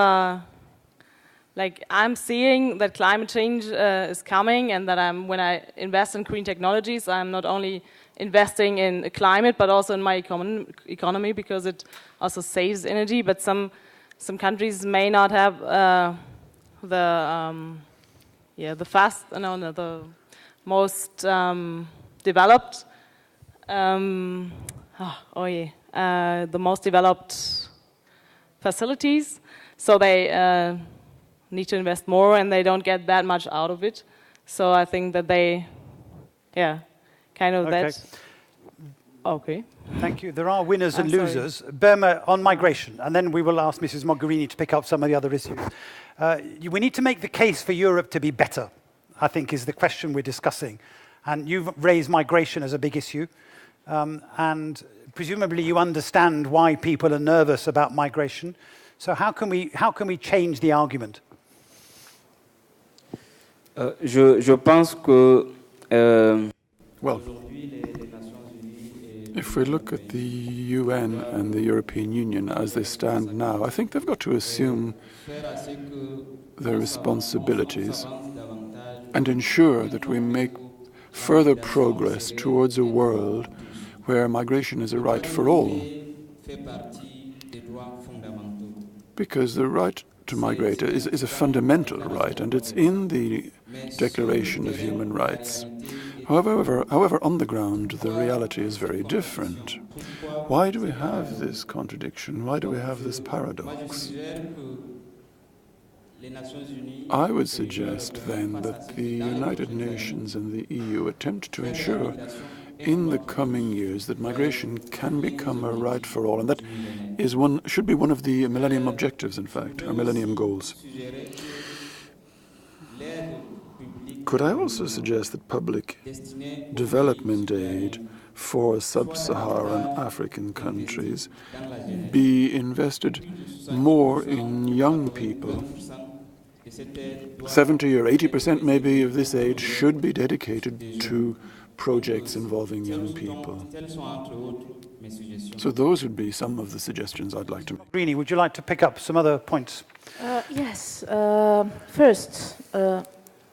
like, I'm seeing that climate change is coming, and that when I invest in green technologies, I'm not only investing in climate, but also in my economy, because it also saves energy. But some countries may not have the most developed, the most developed facilities, so they need to invest more, and they don't get that much out of it. So I think that they, kind of Okay. that. Okay. Thank you. There are winners and I'm sorry. losers. Burma on migration, and then we will ask Mrs. Mogherini to pick up some of the other issues. We need to make the case for Europe to be better, I think, is the question we're discussing. And you've raised migration as a big issue, and presumably you understand why people are nervous about migration. So how can we change the argument? Je pense que Well, if we look at the UN and the European Union as they stand now, I think they've got to assume their responsibilities and ensure that we make further progress towards a world where migration is a right for all. Because the right to migrate is a fundamental right, and it's in the Declaration of Human Rights. However, on the ground, the reality is very different. Why do we have this contradiction? Why do we have this paradox? I would suggest then that the United Nations and the EU attempt to ensure in the coming years that migration can become a right for all, and that should be one of the Millennium Objectives, in fact, or Millennium Goals. Could I also suggest that public development aid for sub-Saharan African countries be invested more in young people? 70 or 80% maybe of this aid should be dedicated to projects involving young people. So those would be some of the suggestions I'd like to make. Rini, would you like to pick up some other points? Yes. First,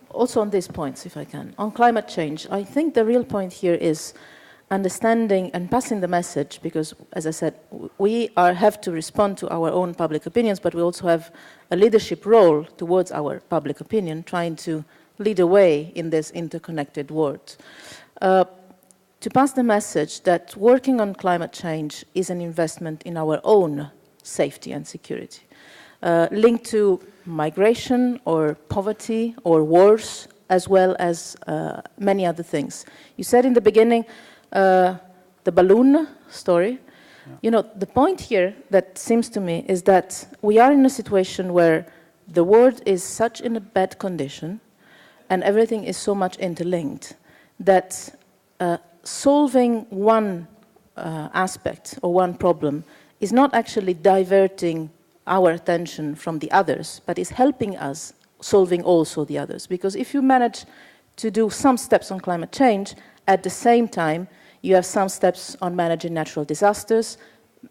also on these points, if I can, on climate change, I think the real point here is understanding and passing the message, because, as I said, we have to respond to our own public opinions, but we also have a leadership role towards our public opinion, trying to lead a way in this interconnected world. To pass the message that working on climate change is an investment in our own safety and security, linked to migration or poverty or wars, as well as many other things. You said in the beginning, the balloon story. Yeah. You know, the point here that seems to me is that we are in a situation where the world is such in a bad condition and everything is so much interlinked that solving one aspect or one problem is not actually diverting our attention from the others, but is helping us solving also the others. Because if you manage to do some steps on climate change, at the same time, you have some steps on managing natural disasters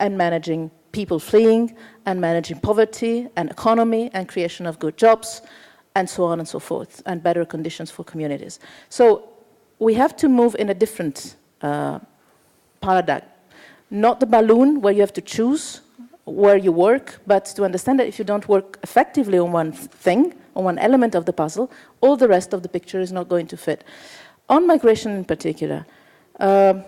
and managing people fleeing and managing poverty and economy and creation of good jobs and so on and so forth, and better conditions for communities. So we have to move in a different paradigm. Not the balloon where you have to choose where you work, but to understand that if you don't work effectively on one thing, on one element of the puzzle, all the rest of the picture is not going to fit. On migration in particular, I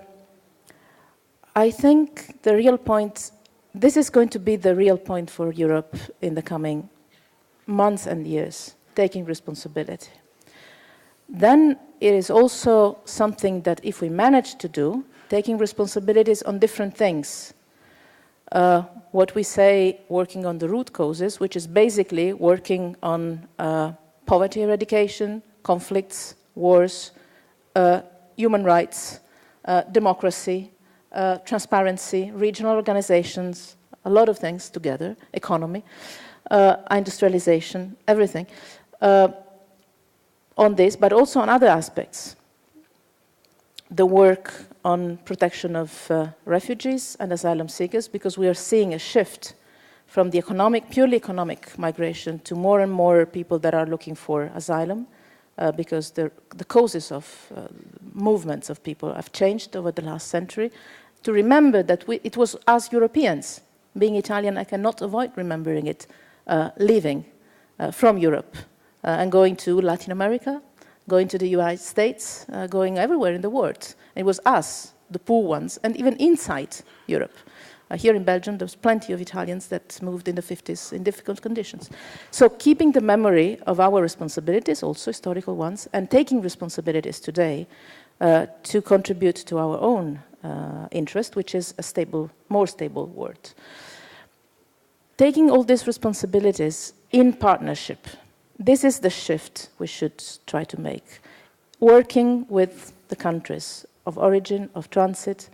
think the real point, this is going to be the real point for Europe in the coming months and years, taking responsibility. Then it is also something that if we manage to do, taking responsibilities on different things. What we say, working on the root causes, which is basically working on poverty eradication, conflicts, wars, human rights, democracy, transparency, regional organizations, a lot of things together, economy, industrialization, everything, on this, but also on other aspects. the work on protection of refugees and asylum seekers, because we are seeing a shift from the purely economic migration to more and more people that are looking for asylum, because the causes of movements of people have changed over the last century. To remember that it was us Europeans, being Italian, I cannot avoid remembering it, leaving from Europe and going to Latin America, going to the United States, going everywhere in the world. It was us, the poor ones, and even inside Europe. Here in Belgium, there was plenty of Italians that moved in the 50s in difficult conditions. So keeping the memory of our responsibilities, also historical ones, and taking responsibilities today to contribute to our own interest, which is a stable, more stable world. Taking all these responsibilities in partnership, this is the shift we should try to make. Working with the countries of origin, of transit,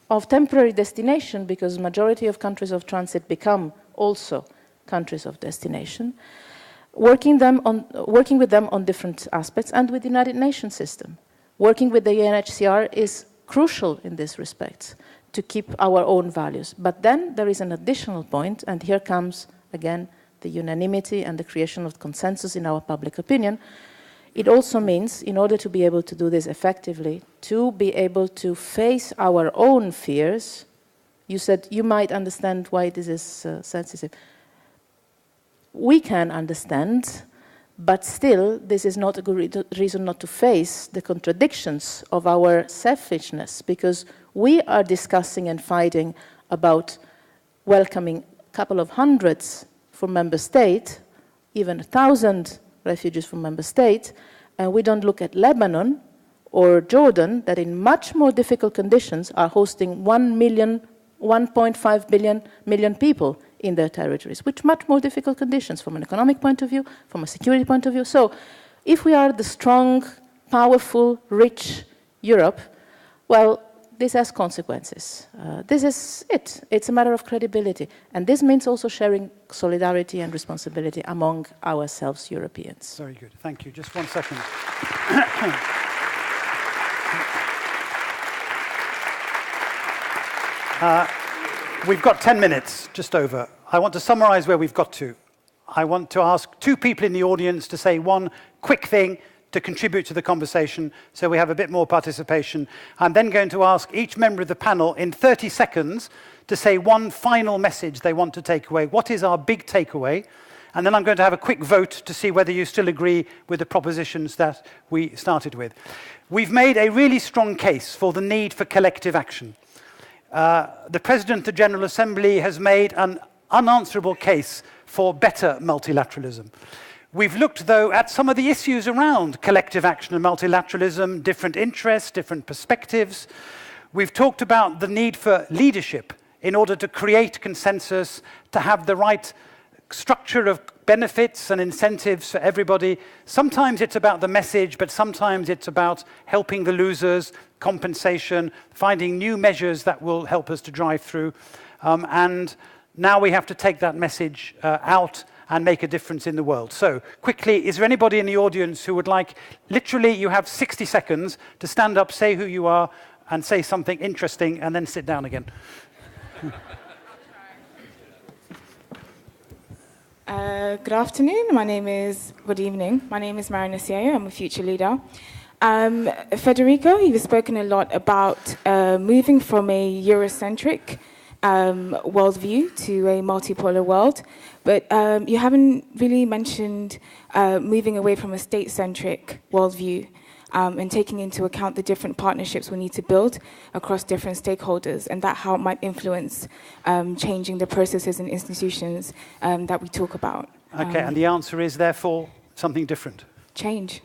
of temporary destination, because majority of countries of transit become also countries of destination, working with them on different aspects, and with the United Nations system. Working with the UNHCR is crucial in this respect, to keep our own values. But then there is an additional point, and here comes, again, the unanimity and the creation of consensus in our public opinion. It also means, in order to be able to do this effectively, to be able to face our own fears. You said you might understand why this is sensitive. We can understand, but still, this is not a good reason not to face the contradictions of our selfishness, because we are discussing and fighting about welcoming a couple of hundreds from member states, even 1,000 refugees from member states, and we don't look at Lebanon or Jordan, that in much more difficult conditions are hosting 1.5 million people in their territories, with much more difficult conditions from an economic point of view, from a security point of view. So if we are the strong, powerful, rich Europe, well, this has consequences. This is it. It's a matter of credibility. And this means also sharing solidarity and responsibility among ourselves, Europeans. Very good. Thank you. Just 1 second. We've got 10 minutes, just over. I want to summarize where we've got to. I want to ask 2 people in the audience to say one quick thing to contribute to the conversation, so we have a bit more participation. I'm then going to ask each member of the panel in 30 seconds to say one final message they want to take away. What is our big takeaway? And then I'm going to have a quick vote to see whether you still agree with the propositions that we started with. We've made a really strong case for the need for collective action. The President of the General Assembly has made an unanswerable case for better multilateralism. We've looked, though, at some of the issues around collective action and multilateralism, different interests, different perspectives. We've talked about the need for leadership in order to create consensus, to have the right structure of benefits and incentives for everybody. Sometimes it's about the message, but sometimes it's about helping the losers, compensation, finding new measures that will help us to drive through. And now we have to take that message out and make a difference in the world. So, quickly, is there anybody in the audience who would like, literally, you have 60 seconds to stand up, say who you are, and say something interesting, and then sit down again. Good afternoon. Good evening. My name is Marina Siayo. I'm a future leader. Federica, you've spoken a lot about moving from a Eurocentric worldview to a multipolar world, but you haven't really mentioned moving away from a state-centric worldview and taking into account the different partnerships we need to build across different stakeholders, and that how it might influence changing the processes and institutions that we talk about. Okay, and the answer is, therefore, something different? Change.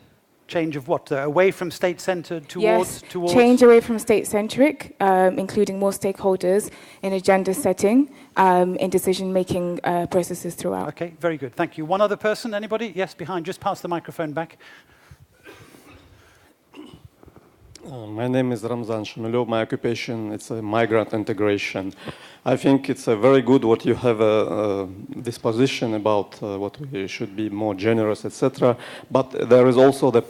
Change of what? Away from state-centered towards? Change away from state-centric, including more stakeholders in agenda setting, in decision-making processes throughout. Okay, very good. Thank you. One other person, anybody? Yes, behind. Just pass the microphone back. My name is Ramzan Shumilov. My occupation is migrant integration. I think it's very good what you have this position about what we should be more generous, etc. But there is also the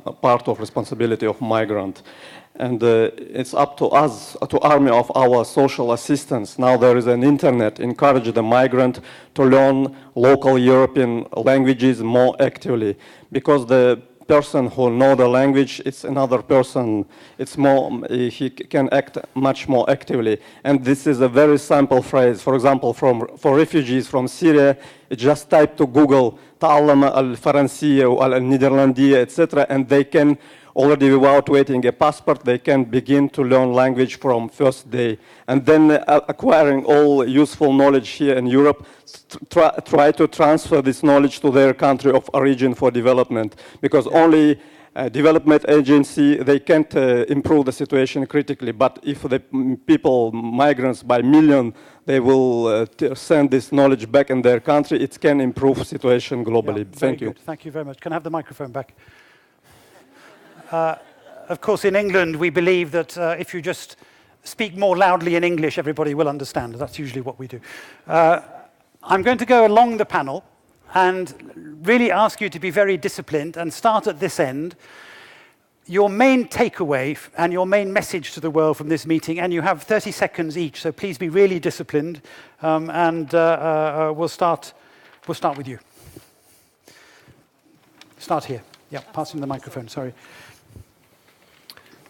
a part of responsibility of migrant. And it's up to us, to army of our social assistants. Now there is an internet, encourage the migrant to learn local European languages more actively, because the person who knows the language, it's another person, it's more, he can act much more actively. And this is a very simple phrase. For example, for refugees from Syria, just type to Google, تعلم الفرنسية والنيدرلندية, etc. And they can, already without waiting a passport, they can begin to learn language from first day. And then acquiring all useful knowledge here in Europe, try to transfer this knowledge to their country of origin for development. Because only development agency, they can't improve the situation critically. But if the people, migrants by million, they will send this knowledge back in their country, it can improve situation globally. Yeah, Thank you. Good. Thank you very much. Can I have the microphone back? Of course, in England, we believe that if you just speak more loudly in English, everybody will understand. That's usually what we do. I'm going to go along the panel and really ask you to be very disciplined and start at this end. Your main takeaway and your main message to the world from this meeting, and you have 30 seconds each, so please be really disciplined, and we'll start with you. Start here. Yeah, passing the microphone, sorry.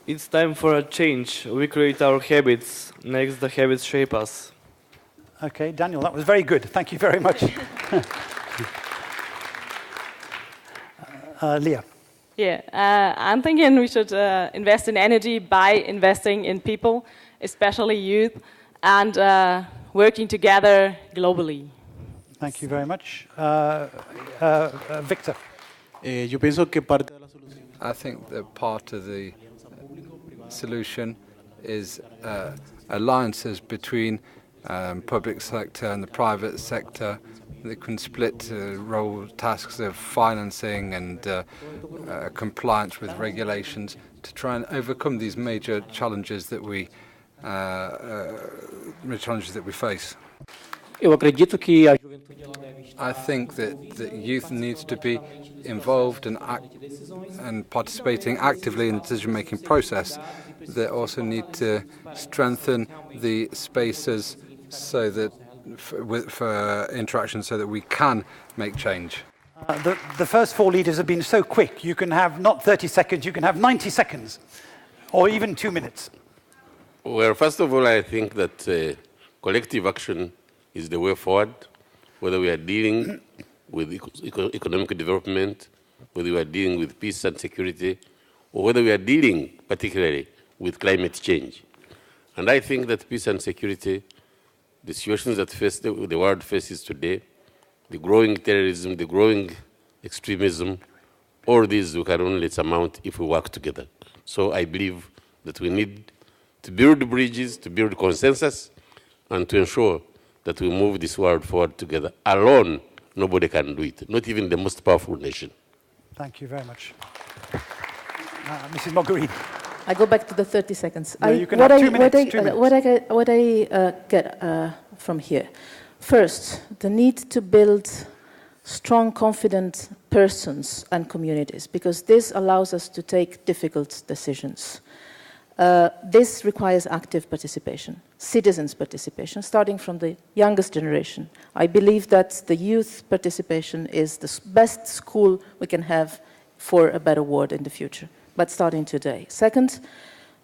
It's time for a change. We create our habits. Next, the habits shape us. Okay, Daniel, that was very good. Thank you very much. Leah. Yeah, I'm thinking we should invest in energy by investing in people, especially youth, and working together globally. Thank you very much. Victor. I think that part of the solution is alliances between public sector and the private sector. They can split role tasks of financing and compliance with regulations to try and overcome these major challenges that we face. I think that youth needs to be involved and participating actively in the decision-making process. They also need to strengthen the spaces so that for interaction, so that we can make change. The first four leaders have been so quick. You can have not 30 seconds, you can have 90 seconds, or even 2 minutes. Well, first of all, I think that collective action is the way forward, whether we are dealing with economic development, whether we are dealing with peace and security, or whether we are dealing particularly with climate change. And I think that peace and security, the situations that the world faces today, the growing terrorism, the growing extremism, all these we can only surmount if we work together. So I believe that we need to build bridges, to build consensus, and to ensure that we move this world forward together. Alone, nobody can do it, not even the most powerful nation. Thank you very much. Mrs. Mogherini. I go back to the 30 seconds. No, you can have 2 minutes. What I get from here. First, the need to build strong, confident persons and communities, because this allows us to take difficult decisions. This requires active participation, citizens' participation, starting from the youngest generation. I believe that the youth participation is the best school we can have for a better world in the future, but starting today. Second,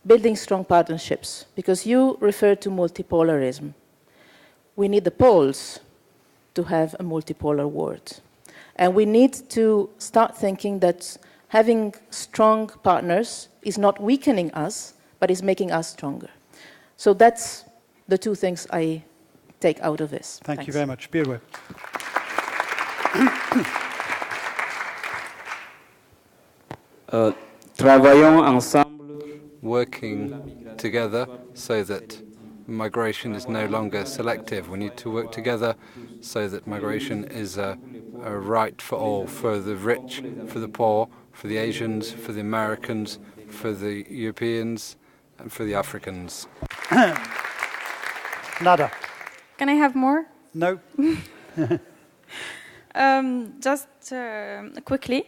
building strong partnerships, because you referred to multipolarism. We need the poles to have a multipolar world. And we need to start thinking that having strong partners is not weakening us, but is making us stronger. So that's the two things I take out of this. Thank you very much. Birwe. Working together so that migration is no longer selective. We need to work together so that migration is a right for all, for the rich, for the poor, for the Asians, for the Americans, for the Europeans, and for the Africans. Nada. Can I have more? No. Just quickly,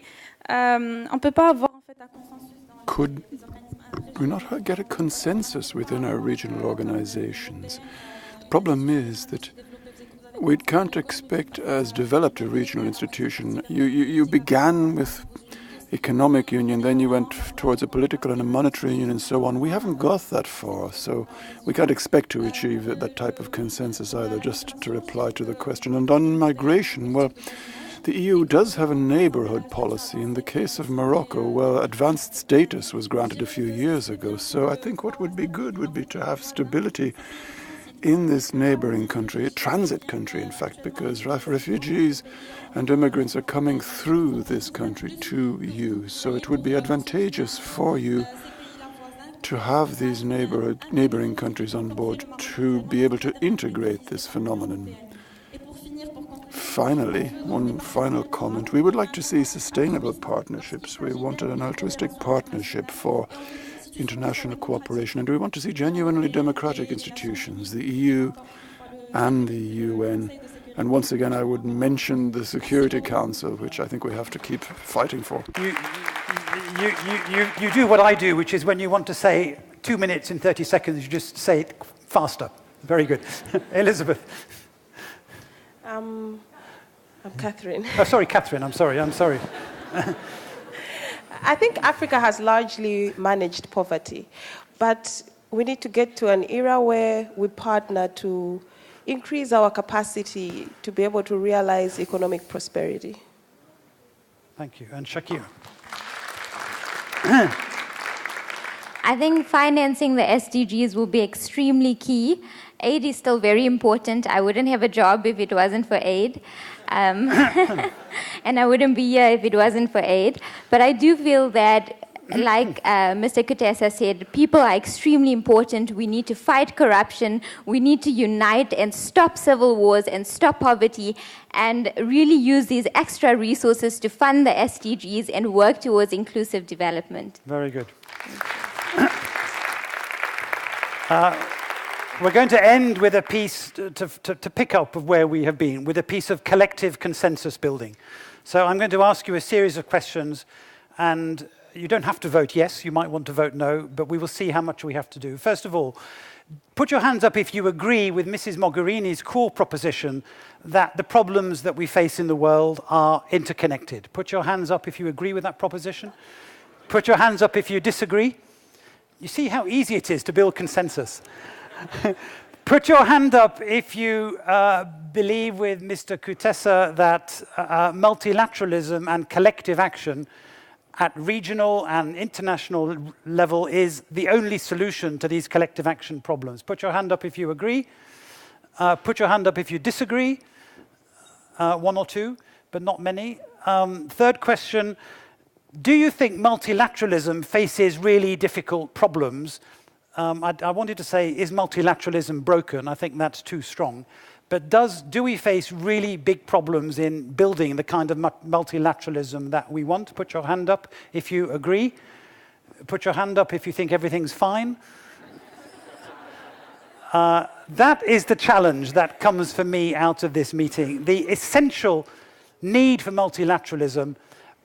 on peut pas avoir en fait could we not get a consensus within our regional organizations? The problem is that we can't expect, as developed a regional institution, you began with economic union, then you went towards a political and a monetary union and so on. We haven't got that far, so we can't expect to achieve that type of consensus either, just to reply to the question. And on migration, well, the EU does have a neighborhood policy. In the case of Morocco, well, advanced status was granted a few years ago, so I think what would be good would be to have stability in this neighboring country, a transit country, in fact, because refugees and immigrants are coming through this country to you. So it would be advantageous for you to have these neighboring countries on board to be able to integrate this phenomenon. Finally, one final comment. We would like to see sustainable partnerships. We wanted an altruistic partnership for international cooperation, and we want to see genuinely democratic institutions, the EU and the UN. And once again, I would mention the Security Council, which I think we have to keep fighting for. You do what I do, which is when you want to say 2 minutes and 30 seconds, you just say it faster. Very good. Elizabeth. I'm Catherine. Oh, sorry, Catherine. I'm sorry. I think Africa has largely managed poverty, but we need to get to an era where we partner to increase our capacity to be able to realize economic prosperity. Thank you. And Shakira. I think financing the SDGs will be extremely key. Aid is still very important. I wouldn't have a job if it wasn't for aid. And I wouldn't be here if it wasn't for aid. But I do feel that, like Mr. Kutesa said, people are extremely important. We need to fight corruption. We need to unite and stop civil wars and stop poverty and really use these extra resources to fund the SDGs and work towards inclusive development. Very good. We're going to end with a piece to pick up of where we have been, with a piece of collective consensus building. So I'm going to ask you a series of questions, and you don't have to vote yes, you might want to vote no, but we will see how much we have to do. First of all, put your hands up if you agree with Mrs. Mogherini's core proposition that the problems that we face in the world are interconnected. Put your hands up if you agree with that proposition. Put your hands up if you disagree. You see how easy it is to build consensus. Put your hand up if you believe with Mr. Kutesa that multilateralism and collective action at regional and international level is the only solution to these collective action problems. Put your hand up if you agree. Put your hand up if you disagree. One or two, but not many. Third question, do you think multilateralism faces really difficult problems? I wanted to say, is multilateralism broken? I think that's too strong. But do we face really big problems in building the kind of multilateralism that we want? Put your hand up if you agree. Put your hand up if you think everything's fine. That is the challenge that comes for me out of this meeting. The essential need for multilateralism,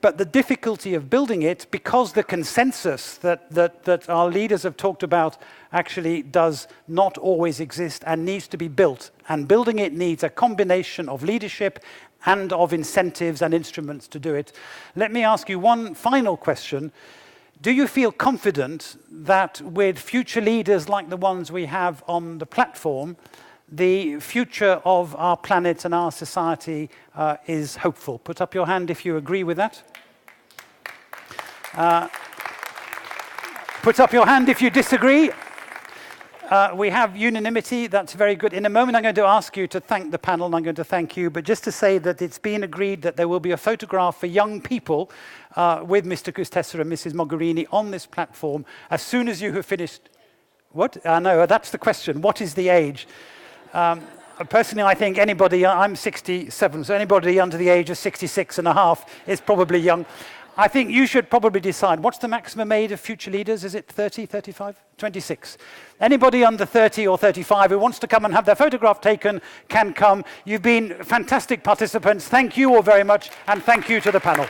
but the difficulty of building it, because the consensus that our leaders have talked about actually does not always exist and needs to be built. And building it needs a combination of leadership and of incentives and instruments to do it. Let me ask you one final question. Do you feel confident that with future leaders like the ones we have on the platform, the future of our planet and our society is hopeful? Put up your hand if you agree with that. Put up your hand if you disagree. We have unanimity. That's very good. In a moment, I'm going to ask you to thank the panel, and I'm going to thank you. But just to say that it's been agreed that there will be a photograph for young people with Mr. Kutesa and Mrs. Mogherini on this platform as soon as you have finished. What? No, that's the question. What is the age? Personally, I think anybody, I'm 67, so anybody under the age of 66 and a half is probably young. I think you should probably decide, what's the maximum age of future leaders? Is it 30, 35, 26? Anybody under 30 or 35 who wants to come and have their photograph taken can come. You've been fantastic participants. Thank you all very much, and thank you to the panel.